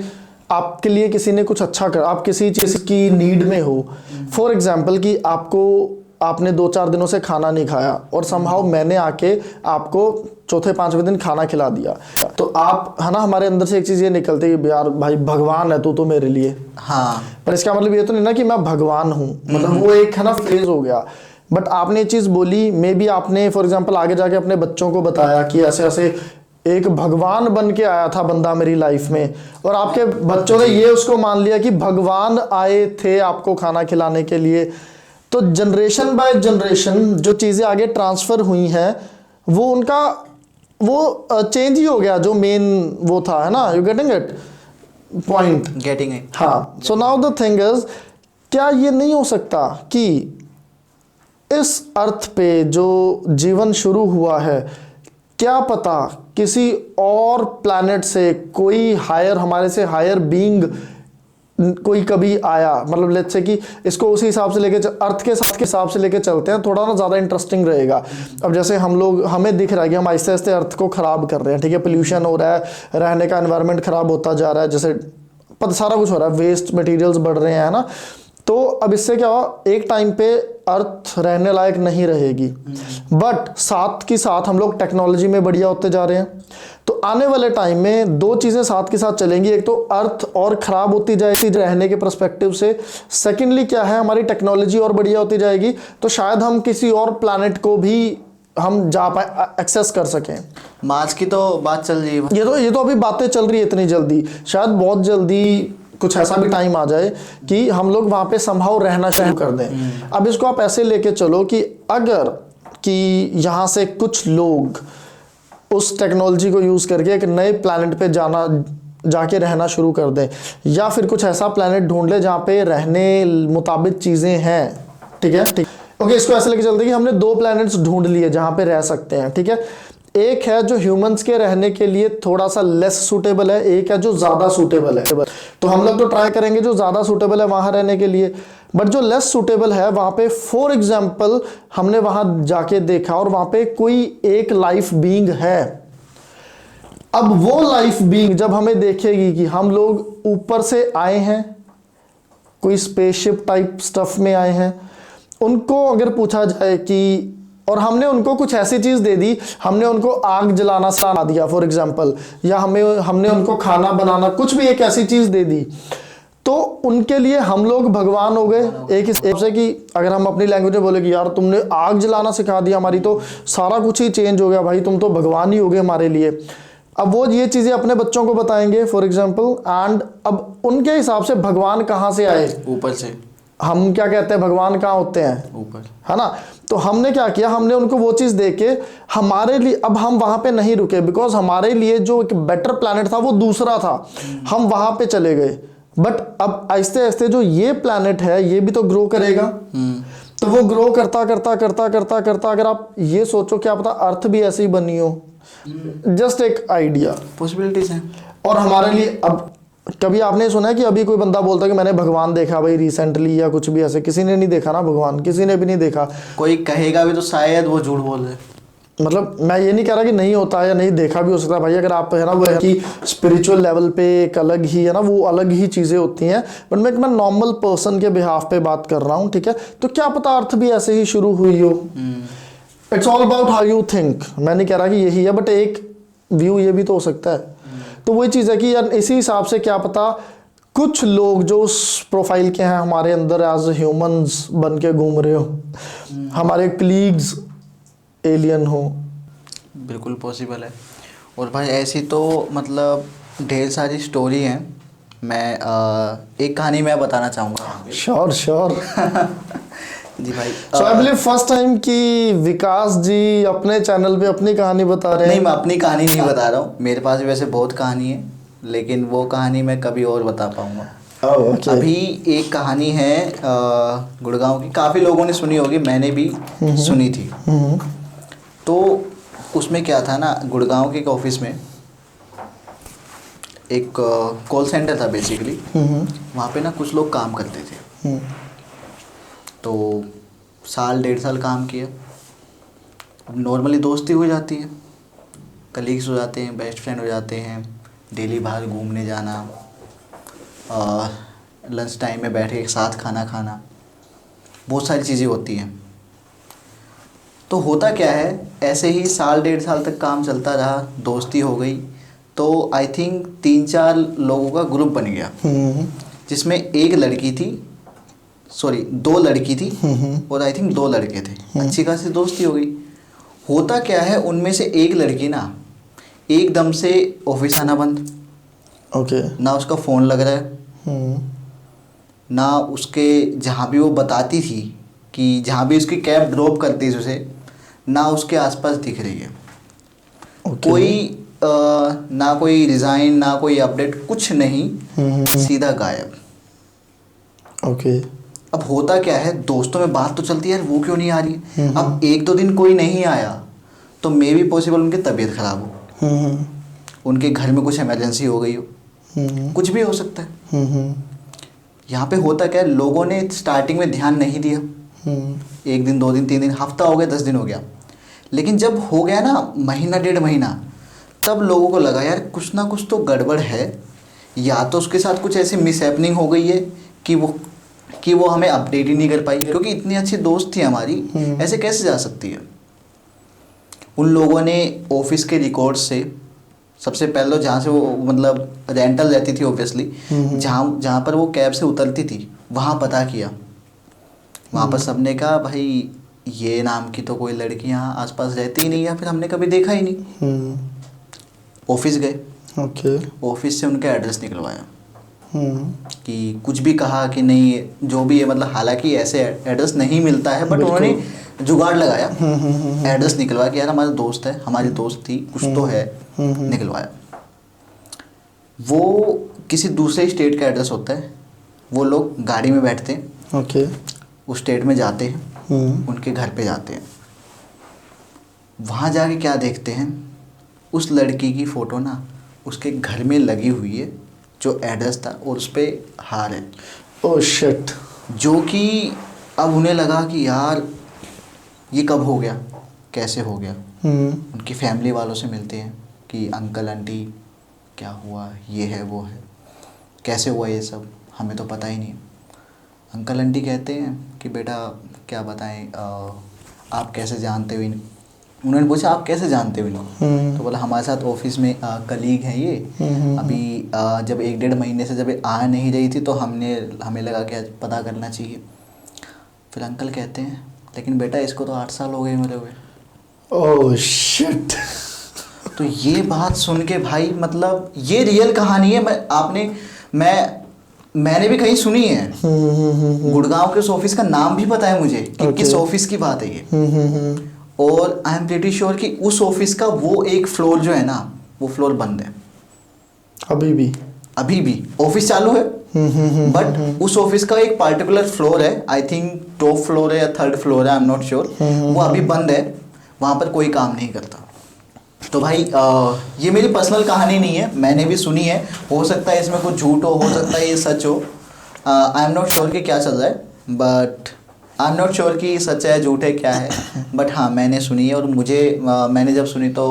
आपके लिए किसी ने कुछ अच्छा कर, आप किसी चीज़ की नीड में हो, फॉर एग्जाम्पल कि आपने 2-4 दिनों से खाना नहीं खाया और समहाउ मैंने आके आपको चौथे 5वें दिन खाना खिला दिया, तो आप है ना, हमारे अंदर से एक चीज़ ये निकलती है कि यार भाई भगवान है तू तो मेरे लिए। हाँ, पर इसका मतलब ये तो नहीं ना कि मैं भगवान हूँ, मतलब वो एक है ना फ्रेज हो गया। बट आपने ये चीज़ बोली, मे बी आपने फॉर एग्जाम्पल आगे जाके अपने बच्चों को बताया कि ऐसे ऐसे एक भगवान बन के आया था बंदा मेरी लाइफ में, और आपके बच्चों ने ये उसको मान लिया कि भगवान आए थे आपको खाना खिलाने के लिए। तो जनरेशन बाय जनरेशन जो चीज़ें आगे ट्रांसफ़र हुई हैं वो उनका वो चेंज ही हो गया, जो मेन वो था, है ना, you getting it point. Getting it. हाँ, so now the thing is, क्या ये नहीं हो सकता कि इस अर्थ पे जो जीवन शुरू हुआ है, क्या पता किसी और प्लैनेट से कोई हायर, हमारे से हायर बीइंग कोई कभी आया, मतलब लेट्स से कि इसको उसी हिसाब से लेके अर्थ के साथ के हिसाब से लेके चलते हैं, थोड़ा ना ज़्यादा इंटरेस्टिंग रहेगा। अब जैसे हम लोग, हमें दिख रहा है कि हम आहिस्ते आहिस्ते अर्थ को ख़राब कर रहे हैं, ठीक है, पोल्यूशन हो रहा है, रहने का एनवायरनमेंट ख़राब होता जा रहा है, जैसे सारा कुछ हो रहा है, वेस्ट मटेरियल्स बढ़ रहे हैं, है ना। तो अब इससे क्या हुआ, एक टाइम पे अर्थ रहने लायक नहीं रहेगी, बट साथ के साथ हम लोग टेक्नोलॉजी में बढ़िया होते जा रहे हैं। तो आने वाले टाइम में दो चीज़ें साथ के साथ चलेंगी, एक तो अर्थ और ख़राब होती जाएगी रहने के पर्सपेक्टिव से, सेकेंडली क्या है, हमारी टेक्नोलॉजी और बढ़िया होती जाएगी, तो शायद हम किसी और प्लैनेट को भी हम जा पाए, एक्सेस कर सकें। मार्स की तो बात चल रही है, ये तो अभी बातें चल रही है इतनी जल्दी, शायद बहुत जल्दी कुछ ऐसा भी टाइम आ जाए कि हम लोग वहाँ पे संभव रहना शुरू कर दें। अब इसको आप ऐसे लेके चलो कि अगर कि यहाँ से कुछ लोग उस टेक्नोलॉजी को यूज़ करके एक नए प्लैनेट पे जाके रहना शुरू कर दें, या फिर कुछ ऐसा प्लैनेट ढूंढ ले जहाँ पे रहने मुताबिक चीज़ें हैं, ठीक है, ठीक, ओके, इसको ऐसे लेके चलते हैं कि हमने दो प्लैनेट्स ढूंढ लिए जहाँ पे रह सकते हैं, ठीक है। एक है जो ह्यूमंस के रहने के लिए थोड़ा सा लेस सूटेबल है, एक है जो ज़्यादा सूटेबल है। तो हम लोग तो ट्राई करेंगे जो ज़्यादा सूटेबल है वहाँ रहने के लिए, बट जो लेस सूटेबल है वहाँ पे, फॉर एग्जाम्पल, हमने वहाँ जाके देखा और वहाँ पे कोई एक लाइफ बीइंग है। अब वो लाइफ बीइंग जब हमें देखेगी कि हम लोग ऊपर से आए हैं, कोई स्पेसशिप टाइप स्टफ में आए हैं, उनको अगर पूछा जाए कि, और हमने उनको कुछ ऐसी चीज़ दे दी, हमने उनको आग जलाना सिखा दिया फॉर एग्जांपल, या हमने उनको खाना बनाना, कुछ भी एक ऐसी चीज़ दे दी, तो उनके लिए हम लोग भगवान हो गए एक हिसाब से। कि अगर हम अपनी लैंग्वेज में बोले कि यार तुमने आग जलाना सिखा दिया हमारी, तो सारा कुछ ही चेंज हो गया भाई, तुम तो भगवान ही हो गए हमारे लिए। अब वो ये चीज़ें अपने बच्चों को बताएंगे फॉर एग्जाम्पल, एंड अब उनके हिसाब से भगवान कहाँ से आए, ऊपर से। हम क्या कहते हैं, भगवान कहाँ होते हैं, ऊपर, है ना। तो हमने क्या किया, हमने उनको वो चीज़ दे के हमारे लिए, अब हम वहाँ पे नहीं रुके, बिकॉज हमारे लिए जो एक बेटर प्लैनेट था वो दूसरा था, हम वहाँ पे चले गए। बट अब आहिस्ते आहिस्ते जो ये प्लैनेट है ये भी तो ग्रो करेगा, तो वो ग्रो करता करता करता करता करता, अगर आप ये सोचो क्या पता अर्थ भी ऐसे ही बनी हो, जस्ट एक आइडिया, पॉसिबिलिटीज हैं। और हमारे लिए, अब कभी आपने सुना है कि अभी कोई बंदा बोलता है कि मैंने भगवान देखा भाई रिसेंटली, या कुछ भी ऐसे? किसी ने नहीं देखा ना भगवान, किसी ने भी नहीं देखा। कोई कहेगा भी तो शायद वो झूठ बोल रहे। मतलब मैं ये नहीं कह रहा कि नहीं होता है या नहीं देखा भी हो सकता है भाई, अगर आप है ना वो है कि स्पिरिचुअल लेवल पे एक अलग ही है ना, वो अलग ही चीज़ें होती हैं, बट मैं नॉर्मल पर्सन के बिहाफ पे बात कर रहा हूँ, ठीक है। तो क्या पता अर्थ भी ऐसे ही शुरू हुई हो, it's all about how you think. मैं नहीं कह रहा कि यही है, बट एक व्यू ये भी तो हो सकता है। तो वही चीज़ है कि यार इसी हिसाब से क्या पता कुछ लोग जो उस प्रोफाइल के हैं हमारे अंदर एज ह्यूमंस बन के घूम रहे हो, हमारे कलीग्स एलियन हो। बिल्कुल पॉसिबल है। और भाई ऐसी तो मतलब ढेर सारी स्टोरी हैं। मैं एक कहानी मैं बताना चाहूँगा। श्योर श्योर जी भाई। सो आई बिलीव फर्स्ट टाइम कि विकास जी अपने चैनल पे अपनी कहानी बता रहे हैं। नहीं, मैं अपनी कहानी नहीं बता रहा हूँ, मेरे पास वैसे बहुत कहानी है, लेकिन वो कहानी मैं कभी और बता पाऊँगा। okay. अभी एक कहानी है गुड़गांव की, काफ़ी लोगों ने सुनी होगी, मैंने भी सुनी थी। तो उसमें क्या था ना, गुड़गांव के एक ऑफिस में एक कॉल सेंटर था बेसिकली। वहाँ पे ना कुछ लोग काम करते थे। तो साल डेढ़ साल काम किया, नॉर्मली दोस्ती हो जाती है, कलीग्स हो जाते हैं, बेस्ट फ्रेंड हो जाते हैं, डेली बाहर घूमने जाना, लंच टाइम में बैठे एक साथ खाना खाना, बहुत सारी चीज़ें होती हैं। तो होता क्या है, ऐसे ही साल डेढ़ साल तक काम चलता रहा, दोस्ती हो गई। तो आई थिंक 3-4 लोगों का ग्रुप बन गया, जिसमें एक लड़की थी, सॉरी 2 लड़की थी और आई थिंक 2 लड़के थे। अच्छी खासी दोस्ती हो गई। होता क्या है, उनमें से एक लड़की ना एकदम से ऑफिस आना बंद, ना उसका फ़ोन लग रहा है, ना उसके जहाँ भी वो बताती थी कि जहाँ भी उसकी कैब ड्रॉप करती है उसे, ना उसके आसपास दिख रही है। ओके। कोई ना कोई रिजाइन, ना कोई अपडेट, कुछ नहीं, सीधा गायब। ओके। अब होता क्या है, दोस्तों में बात तो चलती है यार वो क्यों नहीं आ रही है। अब एक दो दिन कोई नहीं आया तो मे भी पॉसिबल उनकी तबीयत खराब हो, उनके घर में कुछ इमरजेंसी हो गई हो, कुछ भी हो सकता है। यहाँ पे होता क्या है, लोगों ने स्टार्टिंग में ध्यान नहीं दिया, एक दिन, 2 दिन, 3 दिन, हफ्ता हो गया, 10 दिन हो गया, लेकिन जब हो गया ना महीना, 1.5 महीना, तब लोगों को लगा यार कुछ ना कुछ तो गड़बड़ है, या तो उसके साथ कुछ ऐसी मिसहैपनिंग हो गई है कि वो हमें अपडेट ही नहीं कर पाई, क्योंकि इतनी अच्छी दोस्त थी हमारी, ऐसे कैसे जा सकती है। उन लोगों ने ऑफिस के रिकॉर्ड से, सबसे पहले तो जहाँ से वो मतलब रेंटल रहती थी ऑब्वियसली, जहाँ पर वो कैब से उतरती थी वहाँ पता किया। वहाँ पर सबने कहा भाई ये नाम की तो कोई लड़की यहाँ आसपास रहती ही नहीं, या फिर हमने कभी देखा ही नहीं। ऑफिस गए, ओके। ऑफिस से उनका एड्रेस निकलवाया, कि कुछ भी कहा कि नहीं जो भी है, मतलब हालांकि ऐसे एड्रेस नहीं मिलता है, बट उन्होंने जुगाड़ लगाया, एड्रेस निकलवा कि यार हमारा दोस्त है, हमारी दोस्त थी, कुछ तो है, निकलवाया। वो किसी दूसरे स्टेट का एड्रेस होता है, वो लोग गाड़ी में बैठते हैं, ओके। उस स्टेट में जाते हैं, उनके घर पे जाते हैं, वहाँ जाके क्या देखते हैं, उस लड़की की फ़ोटो ना उसके घर में लगी हुई है, जो एड्रेस था, और उस पर हार है। Oh shit. जो कि अब उन्हें लगा कि यार ये कब हो गया, कैसे हो गया। उनकी फैमिली वालों से मिलते हैं कि अंकल आंटी क्या हुआ, ये है वो है, कैसे हुआ ये सब, हमें तो पता ही नहीं। अंकल आंटी कहते हैं कि बेटा क्या बताएं, आप कैसे जानते हो इनको। उन्होंने पूछा आप कैसे जानते हो इनको, तो बोला हमारे साथ ऑफिस में कलीग हैं ये, अभी जब 1-1.5 महीने से जब ये आ नहीं रही थी तो हमें लगा कि आज पता करना चाहिए। फिर अंकल कहते हैं लेकिन बेटा इसको तो 8 साल हो गए मरे हुए। Oh shit. तो ये बात सुन के भाई, मतलब ये रियल कहानी है, मैंने भी कहीं सुनी है। गुड़गांव के उस ऑफिस का नाम भी पता है मुझे कि किस ऑफिस की बात है ये। और आई एम प्रीटी श्योर कि उस ऑफिस का वो एक फ्लोर जो है ना, वो फ्लोर बंद है अभी भी ऑफिस चालू है, बट उस ऑफिस का एक पार्टिकुलर फ्लोर है, आई थिंक टॉप फ्लोर है या 3rd फ्लोर है, आई एम नॉट श्योर, वो अभी बंद है, वहाँ पर कोई काम नहीं करता। तो भाई ये मेरी पर्सनल कहानी नहीं है, मैंने भी सुनी है, हो सकता है इसमें कुछ झूठ हो सकता है ये सच हो, आई एम नॉट श्योर कि क्या चल रहा है, but I am not sure कि सच है झूठ है क्या है, बट हाँ मैंने सुनी है। और मुझे मैंने जब सुनी तो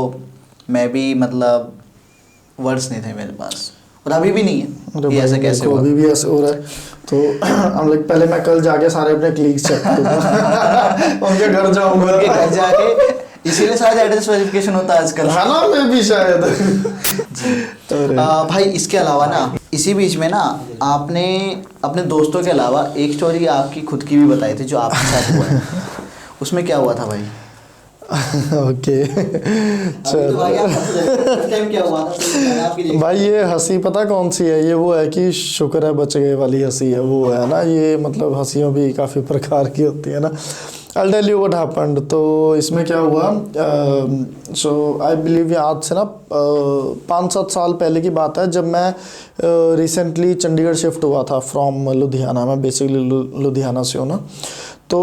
मैं भी मतलब वर्ड्स नहीं थे मेरे पास, और अभी भी नहीं है कि ऐसा कैसे हुआ। अभी भी ऐसे हो रहा है तो हम लोग पहले मैं कल जाके सारे अपने क्लीग्स चेक करूंगा उनके घर जाऊंगा, उनके घर जाके, इसीलिए शायद एड्रेस वेरिफिकेशन होता है आजकल, है ना, मैं भी शायद। भाई इसके अलावा ना, इसी बीच में ना आपने अपने दोस्तों के अलावा एक स्टोरी आपकी खुद की भी बताई थी जो आपके साथ हुआ है, उसमें क्या हुआ था भाई? ओके तो क्या हुआ था भाई, ये हंसी पता कौन सी है, ये वो है कि शुक्र है बच गए वाली हंसी है, वो है ना, ये मतलब हंसियों भी काफ़ी प्रकार की होती है ना। I'll tell you what happened। तो इसमें क्या हुआ, सो आई बिलीव ये आज से ना 5-7 साल पहले की बात है, जब मैं रिसेंटली चंडीगढ़ शिफ्ट हुआ था फ्रॉम लुधियाना। मैं बेसिकली लुधियाना से हूँ ना। तो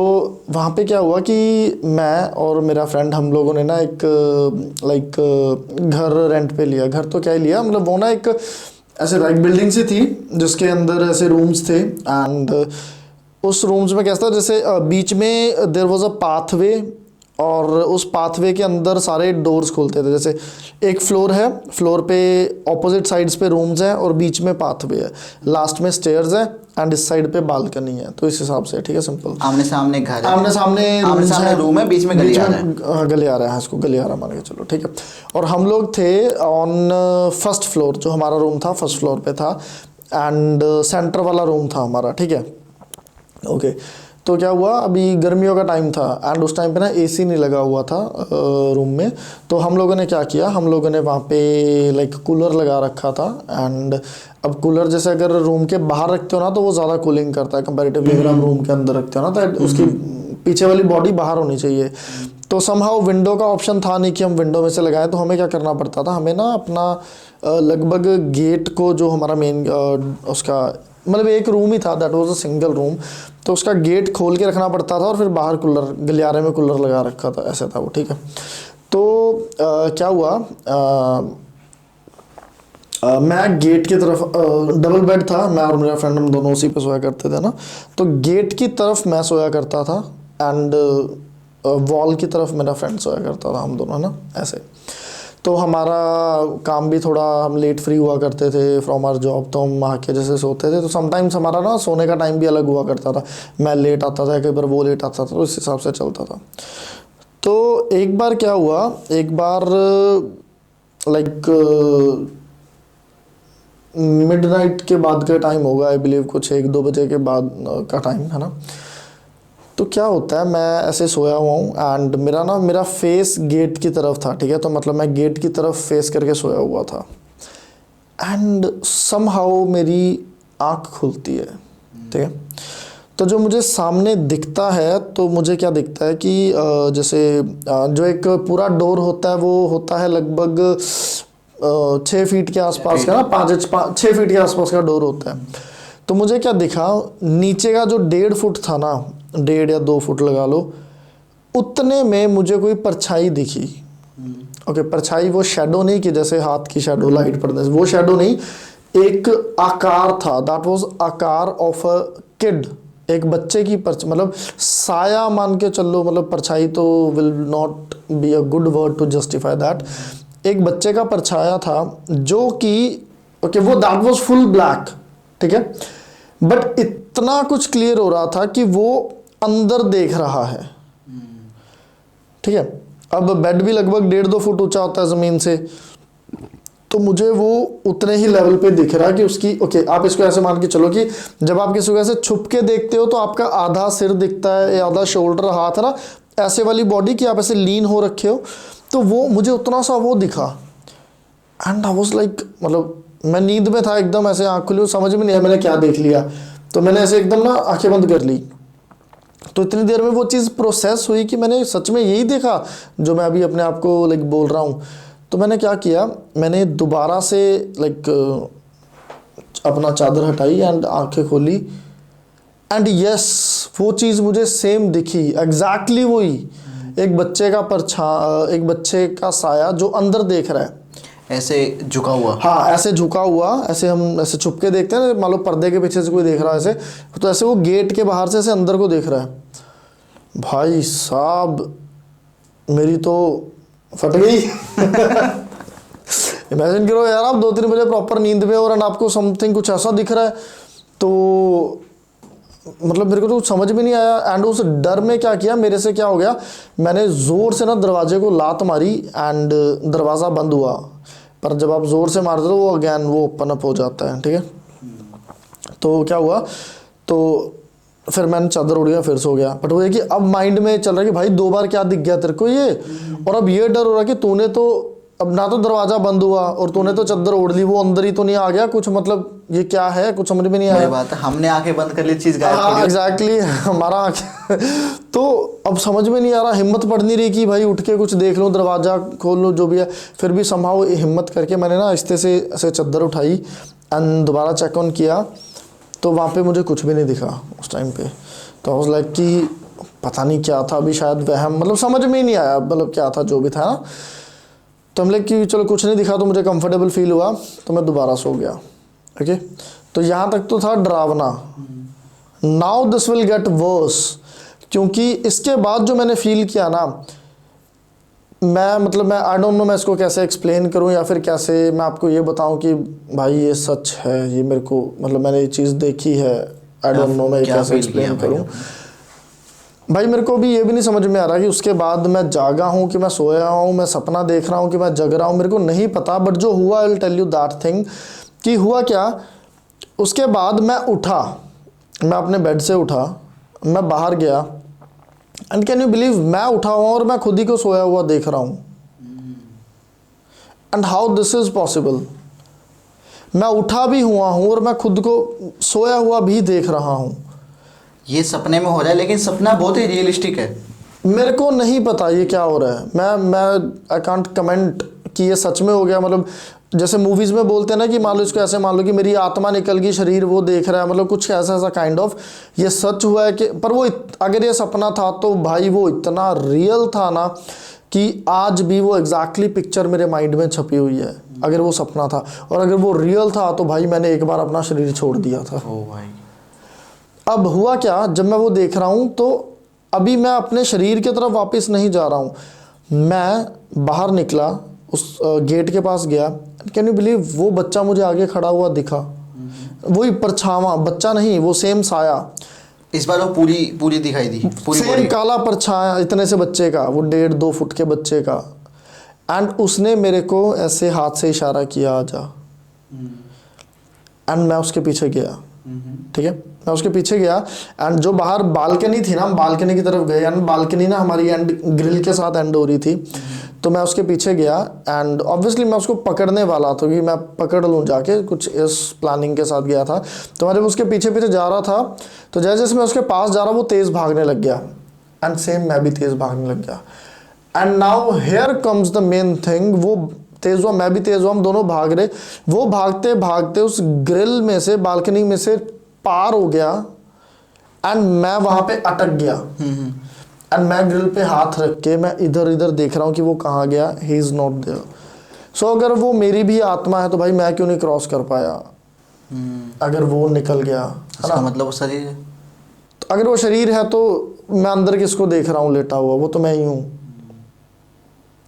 वहाँ पे क्या हुआ कि मैं और मेरा फ्रेंड, हम लोगों ने ना एक घर रेंट पे लिया। घर तो क्या ही लिया, मतलब वो ना एक ऐसे लाइक बिल्डिंग सी थी जिसके अंदर ऐसे रूम्स थे, एंड उस रूम्स में कैसा था, जैसे बीच में देयर वाज अ पाथवे, और उस पाथवे के अंदर सारे डोर्स खुलते थे। जैसे एक फ्लोर है, फ्लोर पे ऑपोजिट साइड्स पे रूम्स हैं और बीच में पाथवे है, लास्ट में स्टेयर्स है, एंड इस साइड पे बालकनी है। तो इस हिसाब से ठीक है, सिंपल आमने सामने घर है, आमने सामने रूम है, बीच में गलियारा है, गलियारा है, इसको गलियारा मान के चलो, ठीक है। और हम लोग थे ऑन 1st फ्लोर, जो हमारा रूम था 1st फ्लोर पे था, एंड सेंटर वाला रूम था हमारा, ठीक है। ओके तो क्या हुआ, अभी गर्मियों का टाइम था, एंड उस टाइम पे ना एसी नहीं लगा हुआ था रूम में। तो हम लोगों ने क्या किया, हम लोगों ने वहाँ पे लाइक कूलर लगा रखा था। एंड अब कूलर जैसे अगर रूम के बाहर रखते हो ना तो वो ज़्यादा कूलिंग करता है कंपैरेटिवली, अगर आप रूम के अंदर रखते हो ना तो उसकी पीछे वाली बॉडी बाहर होनी चाहिए। तो समहाउ विंडो का ऑप्शन था नहीं कि हम विंडो में से लगाएं, तो हमें क्या करना पड़ता था, हमें ना अपना लगभग गेट को जो हमारा मेन उसका मतलब एक रूम ही था, that was a single room, तो उसका गेट खोल के रखना पड़ता था और फिर बाहर कूलर, गलियारे में कूलर लगा रखा था, ऐसा था वो, ठीक है। तो क्या हुआ, मैं गेट की तरफ, डबल बेड था, मैं और मेरा फ्रेंड हम दोनों उसी पे सोया करते थे ना, तो गेट की तरफ मैं सोया करता था एंड वॉल की तरफ मेरा फ्रेंड सोया करता था, हम दोनों ना ऐसे। तो हमारा काम भी थोड़ा, हम लेट फ्री हुआ करते थे फ्रॉम आवर जॉब, तो हम आके जैसे सोते थे, तो समटाइम्स हमारा ना सोने का टाइम भी अलग हुआ करता था, मैं लेट आता था, कई बार वो लेट आता था, तो इस हिसाब से चलता था। तो एक बार क्या हुआ, एक बार लाइक मिडनाइट के बाद का टाइम होगा, आई बिलीव कुछ 1-2 बजे के बाद का टाइम है ना। तो क्या होता है, मैं ऐसे सोया हुआ हूँ एंड मेरा फेस गेट की तरफ था, ठीक है, तो मतलब मैं गेट की तरफ फेस करके सोया हुआ था एंड समहाउ मेरी आँख खुलती है, ठीक है। तो जो मुझे सामने दिखता है, तो मुझे क्या दिखता है कि जैसे जो एक पूरा डोर होता है वो होता है लगभग 6 फीट के आसपास का ना, 6 फीट के आसपास का डोर होता है। तो मुझे क्या दिखा, नीचे का जो 1.5 फुट था ना, 1.5 या 2 फुट लगा लो, उतने में मुझे कोई परछाई दिखी। ओके, परछाई वो शेडो नहीं कि जैसे हाथ की शेडो लाइट पड़ने से, वो शेडो नहीं, एक आकार था, दैट वाज आकार ऑफ अ किड, एक बच्चे की मतलब साया मान के चलो, मतलब परछाई तो will not be a good word to justify that, एक बच्चे का परछाया था जो कि ओके वो दैट वाज फुल ब्लैक, ठीक है, बट इतना कुछ क्लियर हो रहा था कि वो अंदर देख रहा है, ठीक है। अब बेड भी लगभग 1.5-2 फुट ऊंचा होता है जमीन से, तो मुझे वो उतने ही लेवल पे दिख रहा कि उसकी ओके, आप इसको ऐसे मान के चलो कि जब आप किसी को ऐसे छुप के देखते हो तो आपका आधा सिर दिखता है या आधा शोल्डर, हाथ है ना, ऐसे वाली बॉडी कि आप ऐसे लीन हो रखे हो, तो वो मुझे उतना सा वो दिखा एंड आई वाज लाइक, मतलब मैं नींद में था एकदम, ऐसे आँख खुली, समझ में नहीं आया मैंने क्या देख लिया, तो मैंने ऐसे एकदम ना आंखें बंद कर ली। तो इतनी देर में वो चीज़ प्रोसेस हुई कि मैंने सच में यही देखा जो मैं अभी अपने आप को लाइक बोल रहा हूँ। तो मैंने क्या किया, मैंने दोबारा से लाइक अपना चादर हटाई एंड आंखें खोली एंड यस, वो चीज़ मुझे सेम दिखी, एग्जैक्टली वही, एक बच्चे का एक बच्चे का साया जो अंदर देख रहा है, ऐसे झुका हुआ। हाँ, ऐसे झुका हुआ, ऐसे हम ऐसे छुप के देखते हैं ना, मान लो पर्दे के पीछे से कोई देख रहा है ऐसे, तो ऐसे वो गेट के बाहर से ऐसे अंदर को देख रहा है। भाई साहब मेरी तो फट गई। इमेजिन करो यार, आप 2-3 बजे प्रॉपर नींद में और आपको समथिंग कुछ ऐसा दिख रहा है, तो मतलब मेरे को तो समझ में नहीं आया एंड उस डर में क्या किया, मेरे से क्या हो गया, मैंने ज़ोर से ना दरवाजे को लात मारी एंड दरवाज़ा बंद हुआ, पर जब आप ज़ोर से मारते हो वो अगैन वो ओपन अप हो जाता है, ठीक है। तो क्या हुआ, तो फिर मैंने चादर उड़ गया, फिर सो गया, बट वो है कि अब माइंड में चल रहा है कि भाई 2 बार क्या दिख गया तेरे को ये, और अब ये डर हो रहा है कि तूने तो अब ना तो दरवाजा बंद हुआ और तूने तो चादर ओढ़ ली, वो अंदर ही तो नहीं आ गया कुछ, मतलब ये क्या है, कुछ समझ में नहीं आया। बात है, हमने आंखें बंद कर ली, चीज गायब हो गई। एग्जैक्टली, हमारा आंखें तो अब समझ में नहीं आ रहा, हिम्मत पड़ नहीं रही कि भाई उठ के कुछ देख लूँ, दरवाजा खोल लूँ, जो भी है। फिर भी संभव हिम्मत करके मैंने ना आहिस्ते से ऐसे चादर उठाई एंड दोबारा चेक ऑन किया, तो वहाँ पे मुझे कुछ भी नहीं दिखा उस टाइम पे। तो आई वाज लाइक कि पता नहीं क्या था, अभी शायद वहम, मतलब समझ में ही नहीं आया मतलब क्या था, जो भी था ना। तो हम लोग कि चलो कुछ नहीं दिखा, तो मुझे कंफर्टेबल फील हुआ, तो मैं दोबारा सो गया। ओके, तो यहाँ तक तो था डरावना। Now this will get worse, क्योंकि इसके बाद जो मैंने फील किया ना, मैं आई डोंट नो मैं इसको कैसे एक्सप्लेन करूँ या फिर कैसे मैं आपको ये बताऊँ कि भाई ये सच है, ये मेरे को मतलब मैंने ये चीज़ देखी है। आई डोंट नो मैं कैसे एक्सप्लेन करूँ भाई, मेरे को भी ये भी नहीं समझ में आ रहा कि उसके बाद मैं जागा हूँ कि मैं सोया हूँ, मैं सपना देख रहा हूँ कि मैं जग रहा हूँ, मेरे को नहीं पता। बट जो हुआ, I will tell you that thing कि हुआ क्या। उसके बाद मैं उठा, मैं अपने बेड से उठा, मैं बाहर गया एंड कैन यू बिलीव मैं उठा हुआ और मैं खुद ही को सोया हुआ देख रहा हूँ। And how this is possible, मैं उठा भी हुआ हूँ और मैं खुद को सोया हुआ भी देख रहा हूँ। ये सपने में हो रहा है, लेकिन सपना बहुत ही रियलिस्टिक है। मेरे को नहीं पता ये क्या हो रहा है, मैं आई कांट कमेंट कि ये सच में हो गया। मतलब जैसे मूवीज में बोलते हैं ना कि मान लो इसको ऐसे मान लो कि मेरी आत्मा निकल गई, शरीर वो देख रहा है, मतलब कुछ ऐसा ऐसा काइंड ऑफ। ये सच हुआ है कि पर वो अगर ये सपना था तो भाई वो इतना रियल था ना कि आज भी वो एग्जैक्टली पिक्चर मेरे माइंड में छपी हुई है, अगर वो सपना था। और अगर वो रियल था तो भाई मैंने एक बार अपना शरीर छोड़ दिया था। ओ भाई। अब हुआ क्या, जब मैं वो देख रहा हूँ तो अभी मैं अपने शरीर की तरफ वापस नहीं जा रहा हूँ, मैं बाहर निकला, उस गेट के पास गया। कैन यू बिलीव, वो बच्चा मुझे आगे खड़ा हुआ दिखा, वही परछावा, बच्चा नहीं, वो सेम साया। इस बार वो पूरी दिखाई दी, पूरी सेम body। काला परछाया इतने से बच्चे का, वो 1.5-2 फुट के बच्चे का। एंड उसने मेरे को ऐसे हाथ से इशारा किया, आजा। एंड मैं उसके पीछे गया, ठीक है, मैं उसके पीछे गया। एंड जो बाहर बालकनी थी ना, हम बालकनी की तरफ गए। एंड बालकनी ना हमारी एंड ग्रिल के साथ एंड हो रही थी। तो मैं उसके पीछे गया एंड ऑब्वियसली मैं उसको पकड़ने वाला था कि मैं पकड़ लूँ जाके, कुछ इस प्लानिंग के साथ गया था। तो मैं जब उसके पीछे पीछे जा रहा था तो जैसे जैसे मैं उसके पास जा रहा वो तेज़ भागने लग गया। एंड सेम मैं भी तेज़ भागने लग गया। And now here comes the main thing, वो तेज़ हुआ, मैं भी तेज़ हुआ, हम दोनों भाग रहे। वो भागते भागते उस ग्रिल में से, बालकनी में से पार हो गया। एंड मैं वहाँ पे अटक गया। एंड मैं ग्रिल पे हाथ रख के मैं इधर इधर देख रहा हूँ कि वो कहाँ गया। He is not there. So अगर वो मेरी भी आत्मा है तो भाई मैं क्यों नहीं क्रॉस कर पाया, अगर वो निकल गया, है इसका ना। मतलब वो शरीर है। तो अगर वो शरीर है तो मैं अंदर किसको देख रहा हूँ लेटा हुआ, वो तो मैं ही हूँ।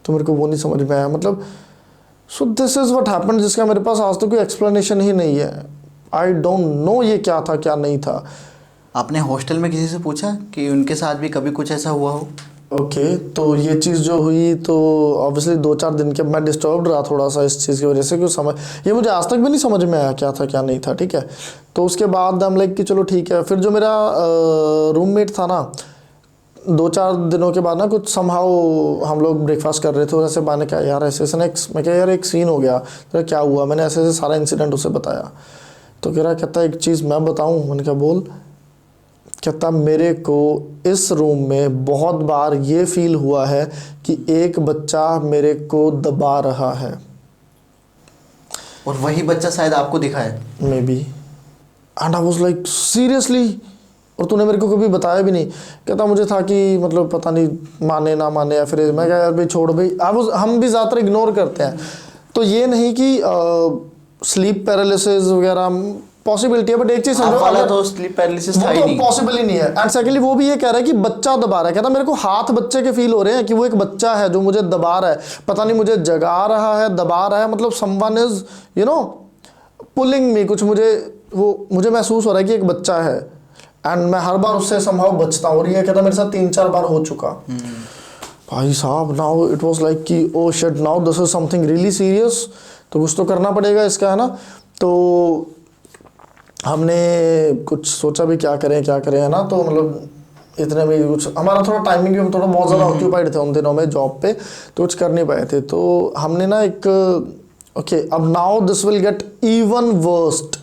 तो मेरे को वो नहीं समझ में आया, मतलब so this is what happened, जिसका मेरे पास आज तक कोई एक्सप्लेनेशन ही नहीं है। आई डोंट नो ये क्या था क्या नहीं था। आपने हॉस्टल में किसी से पूछा कि उनके साथ भी कभी कुछ ऐसा हुआ हो? ओके, तो ये चीज़ जो हुई तो ऑब्वियसली 2-4 दिन के मैं डिस्टर्ब रहा थोड़ा सा इस चीज़ की वजह से, क्योंकि समझ ये मुझे आज तक भी नहीं समझ में आया क्या था क्या नहीं था, ठीक है। तो उसके बाद हम लाइक कि चलो ठीक है। फिर जो मेरा रूममेट था ना, 2-4 दिनों के बाद ना कुछ समहाउ हम लोग ब्रेकफास्ट कर रहे थे और ऐसे मैंने कहा यार ऐसे ऐसे ना मैं क्या यार एक सीन हो गया। तो क्या हुआ, मैंने ऐसे ऐसे सारा इंसिडेंट उसे बताया। तो कह रहा, कहता एक चीज़ मैं बताऊँ। मैंने कहा बोल। कहता मेरे को इस रूम में बहुत बार ये फील हुआ है कि एक बच्चा मेरे को दबा रहा है। और वही बच्चा शायद आपको दिखा है। May be. And I was like seriously, और तूने मेरे को कभी बताया भी नहीं। कहता मुझे था कि मतलब पता नहीं माने ना माने, या फिर मैं क्या यार भाई छोड़ भाई। हम भी ज़्यादातर इग्नोर करते हैं। तो ये नहीं कि स्लीप पैरालिसिस वगैरह पॉसिबिलिटी है, बट एक चीज़ समझो, आप वाला अगर- तो स्लीप पैरालिसिस था वो ही तो नहीं। पॉसिबल ही नहीं है। एंड सेकेंडली वो भी ये कह रहा है कि बच्चा दबा रहा है। कहता मेरे को हाथ बच्चे के फील हो रहे हैं कि वो एक बच्चा है जो मुझे दबा रहा है, पता नहीं मुझे जगा रहा है, दबा रहा है, मतलब समवन इज पुलिंग मी, कुछ मुझे महसूस हो रहा है कि एक बच्चा है। एंड मैं हर बार उससे संभव बचता हूँ। और ये कहता मेरे साथ 3-4 बार हो चुका। भाई साहब, नाउ इट वाज लाइक कि oh shit, now this is something really serious, तो कुछ तो करना पड़ेगा इसका, है ना। तो हमने कुछ सोचा भी क्या करें है ना। तो मतलब इतने में कुछ हमारा थोड़ा टाइमिंग भी, हम थोड़ा बहुत ज़्यादा ऑक्यूपाइड थे उन दिनों में जॉब पे, तो कुछ कर नहीं पाए थे। तो हमने ना एक ओके, अब now this will get even worst.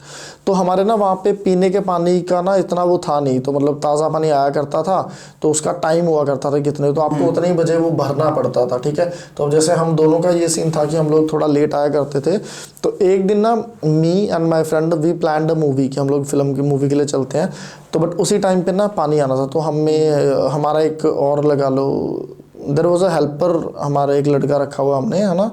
तो हमारे ना वहाँ पे पीने के पानी का ना इतना वो था नहीं, तो मतलब ताज़ा पानी आया करता था, तो उसका टाइम हुआ करता था कितने, तो आपको उतने ही बजे वो भरना पड़ता था, ठीक है। तो अब जैसे हम दोनों का ये सीन था कि हम लोग थोड़ा लेट आया करते थे। तो एक दिन ना me and my friend we planned a movie कि हम लोग फिल्म की मूवी के लिए चलते हैं। तो बट उसी टाइम पे ना पानी आना था। तो हमारा एक और लगा लो, देयर वाज अ हेल्पर, हमारा एक लड़का रखा हुआ हमने, है ना।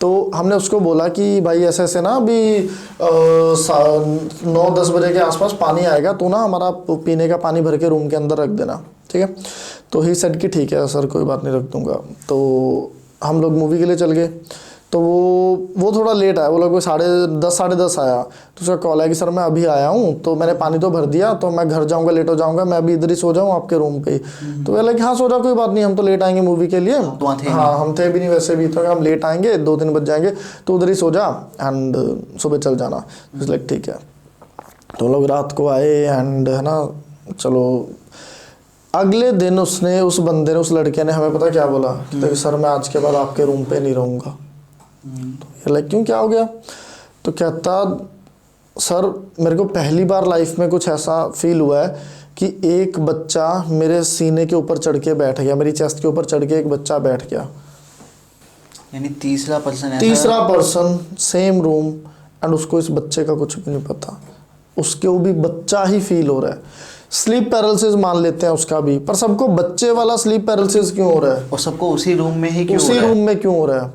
तो हमने उसको बोला कि भाई ऐसे ऐसे ना अभी 9-10 बजे के आसपास पानी आएगा, तो ना हमारा पीने का पानी भर के रूम के अंदर रख देना, ठीक है। तो ही सेड कि ठीक है सर, कोई बात नहीं, रख दूंगा। तो हम लोग मूवी के लिए चल गए। तो वो थोड़ा लेट आया, वो लोग 10:30 साढ़े 10 आया। तो उसका कॉल आया कि सर मैं अभी आया हूँ, तो मैंने पानी तो भर दिया, तो मैं घर जाऊँगा, लेट हो जाऊँगा, मैं अभी इधर ही सो जाऊँ आपके रूम पे ही। तो बोला कि हाँ सो जाओ, कोई बात नहीं, हम तो लेट आएंगे मूवी के लिए। तो वहाँ थे हाँ, हम थे भी नहीं वैसे भी, तो हम लेट आएंगे, 2-3 बज जाएंगे, तो उधर ही सो जा एंड सुबह चल जाना। लाइक ठीक है। तो लोग रात को आए एंड है ना, चलो। अगले दिन उसने, उस बंदे ने, उस लड़के ने हमें पता क्या बोला कि सर मैं आज के बाद आपके रूम पे नहीं रहूँगा। तो ये लाइक क्यों, क्या हो गया। तो कहता सर मेरे को पहली बार लाइफ में कुछ ऐसा फील हुआ है कि एक बच्चा मेरे सीने के ऊपर चढ़ के बैठ गया, मेरी चेस्ट के ऊपर चढ़ के एक बच्चा बैठ गया, यानी तीसरा पर्सन तीसरा पर्सन, सेम रूम, एंड उसको इस बच्चे का कुछ भी नहीं पता, उसके वो भी बच्चा ही फील हो रहा है। स्लीप पैरालिसिस मान लेते हैं उसका भी, पर सबको बच्चे वाला स्लीप पैरालिसिस क्यों हो रहा है? और सबको उसी रूम में ही क्यों हो उसी रहा है? रूम में क्यों हो रहा है?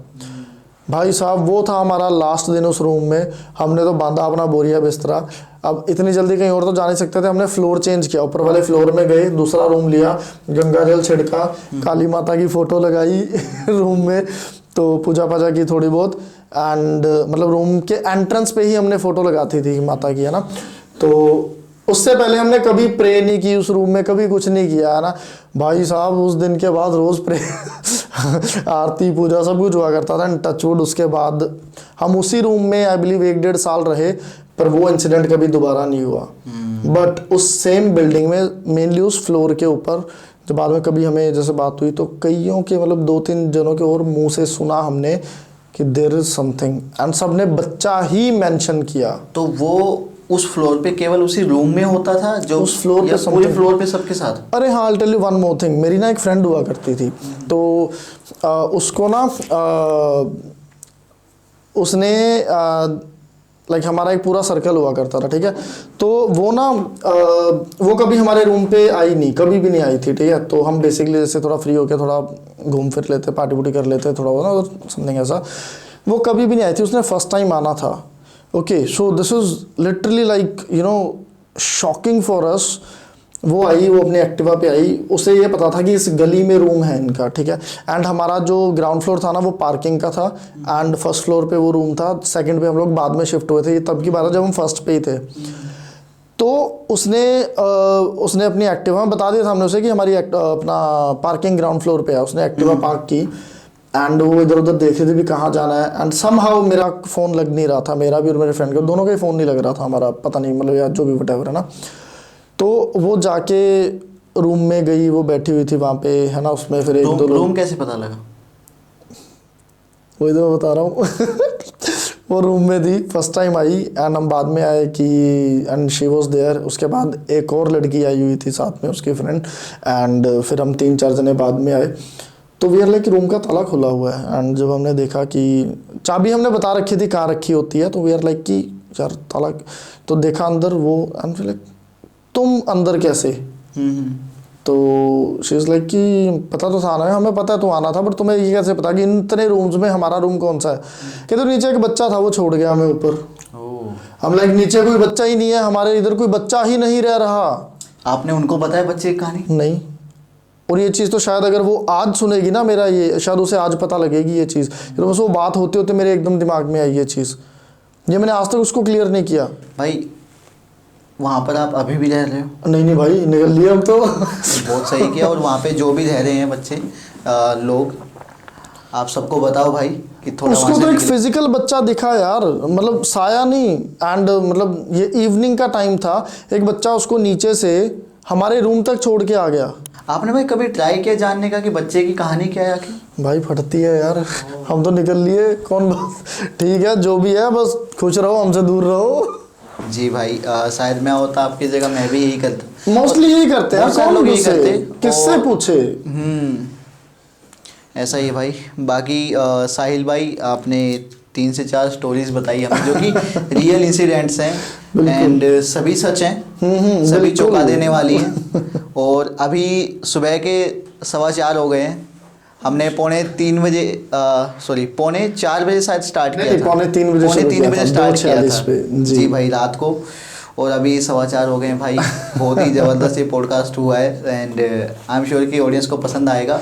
भाई साहब वो था हमारा लास्ट दिन उस रूम में, हमने तो बांधा अपना बोरिया बिस्तरा, अब इतनी जल्दी कहीं और तो जा नहीं सकते थे, हमने फ्लोर चेंज किया, ऊपर वाले फ्लोर में गए, दूसरा रूम लिया, गंगा जल छिड़का, काली माता की फोटो लगाई रूम में, तो पूजा पाजा की थोड़ी बहुत, एंड मतलब रूम के एंट्रेंस पे ही हमने फोटो लगाती थी माता की, है ना। तो उससे पहले हमने कभी प्रे नहीं की उस रूम में, कभी कुछ नहीं किया, है ना। भाई साहब उस दिन के बाद रोज प्रे आरती पूजा सब कुछ हुआ करता था, टचवुड उसके बाद हम उसी रूम में आई बिलीव 1-1.5 साल रहे, पर वो इंसिडेंट कभी दोबारा नहीं हुआ। बट उस सेम बिल्डिंग में मेनली उस फ्लोर के ऊपर जब बाद में कभी हमें जैसे बात हुई तो कईयों के मतलब 2-3 जनों के और मुंह से सुना हमने कि देयर इज समथिंग, एंड सबने बच्चा ही मेंशन किया। तो वो उस फ्लोर पे केवल उसी रूम में होता था जो उस फ्लोर पे पूरे फ्लोर पे सबके साथ? अरे हाँ, I tell you one more thing, मेरी ना एक फ्रेंड हुआ करती थी, तो उसको ना उसने लाइक हमारा एक पूरा सर्कल हुआ करता था, ठीक है। तो वो ना वो कभी हमारे रूम पे आई नहीं, कभी भी नहीं आई थी, ठीक है। तो हम बेसिकली जैसे थोड़ा फ्री होके थोड़ा घूम फिर लेते, पार्टी वुटी कर लेते थोड़ा वो ना समथिंग ऐसा, वो कभी भी नहीं आई थी, उसने फर्स्ट टाइम आना था। Okay, so this is literally like you no shocking for us. वो आई, वो अपने एक्टिवा पे आई, उसे ये पता था कि इस गली में रूम है इनका, ठीक है। एंड हमारा जो ग्राउंड फ्लोर था ना वो पार्किंग का था, एंड फर्स्ट फ्लोर पे वो रूम था, सेकंड पे हम लोग बाद में शिफ्ट हुए थे, ये तब की बात है जब हम फर्स्ट पे ही थे। तो उसने अपनी एक्टिवा बता दिया था हमने उसे कि हमारी अपना पार्किंग ग्राउंड फ्लोर पे है, उसने एक्टिवा पार्क की, एंड वो इधर उधर देख रहे थे भी कहाँ जाना है, एंड समहाउ मेरा फ़ोन लग नहीं रहा था, मेरा भी और मेरे फ्रेंड का, दोनों का ही फ़ोन नहीं लग रहा था हमारा, पता नहीं मतलब यार जो भी व्हाटएवर है ना। तो वो जाके रूम में गई, वो बैठी हुई थी वहाँ पे, है ना, उसमें फिर एक दो रूम कैसे पता लगा? वही तो बता रहा हूँ वो रूम में थी, फर्स्ट टाइम आई, एंड हम बाद में आए कि एंड शी वाज देयर। उसके बाद एक और लड़की आई हुई थी साथ में, उसकी फ्रेंड, एंड फिर हम 3-4 जने बाद में आए। तो वी आर लाइक रूम का ताला खुला हुआ है, एंड जब हमने देखा कि चाबी हमने बता रखी थी कहाँ रखी होती है, तो वी आर लाइक कि यार ताला, तो देखा अंदर वो, एंड फिर लाइक तुम अंदर कैसे? तो शी इज़ लाइक कि पता तो था ना, हमें पता है तू आना था, बट तुम्हें ये कैसे पता कि इतने रूम्स में हमारा रूम कौन सा है? कि तो नीचे एक बच्चा था, वो छोड़ गया हमें ऊपर। हम लाइक नीचे कोई बच्चा ही नहीं है, हमारे इधर कोई बच्चा ही नहीं रह रहा। आपने उनको बताया बच्चे की कहानी? नहीं, और ये चीज़ तो शायद अगर वो आज सुनेगी ना मेरा, ये शायद उसे आज पता लगेगी ये चीज़, तो बस वो बात होते होते मेरे एकदम दिमाग में आई ये चीज़, ये मैंने आज तक उसको क्लियर नहीं किया। भाई वहाँ पर आप अभी भी रह रहे हो? नहीं भाई, निकल लिए हम तो बहुत सही किया। और वहाँ पे जो भी रह रहे हैं बच्चे लोग, आप सबको बताओ भाई कि थोड़ा उसको तो एक फिजिकल बच्चा दिखा यार, मतलब साया नहीं, एंड मतलब ये इवनिंग का टाइम था, एक बच्चा उसको नीचे से हमारे रूम तक छोड़ के आ गया। आपने भाई कभी ट्राई किया जानने का कि बच्चे की कहानी क्या है आखिर? भाई फटती है यार, हम तो निकल लिए, कौन बात, ठीक है जो भी है, बस खुश रहो, हमसे दूर रहो। जी भाई, शायद मैं होता आपकी जगह मैं भी यही करता। मोस्टली यही करते हैं, कौन लोग यही करते, किससे पूछे। ऐसा ही है भाई। बाकी साहिल भाई, आपने 3 से 4 स्टोरीज बताई हमें जो कि रियल इंसिडेंट्स हैं, एंड सभी सच हैं, सभी चौंका देने वाली हैं। और अभी सुबह के 4:15 हो गए हैं, हमने पौने 4 बजे शायद स्टार्ट किया था, पौने 3 बजे स्टार्ट किया था जी भाई रात को, और अभी 4:15 हो गए हैं भाई। बहुत ही ज़बरदस्त ये पॉडकास्ट हुआ है, एंड आई एम श्योर कि ऑडियंस को पसंद आएगा।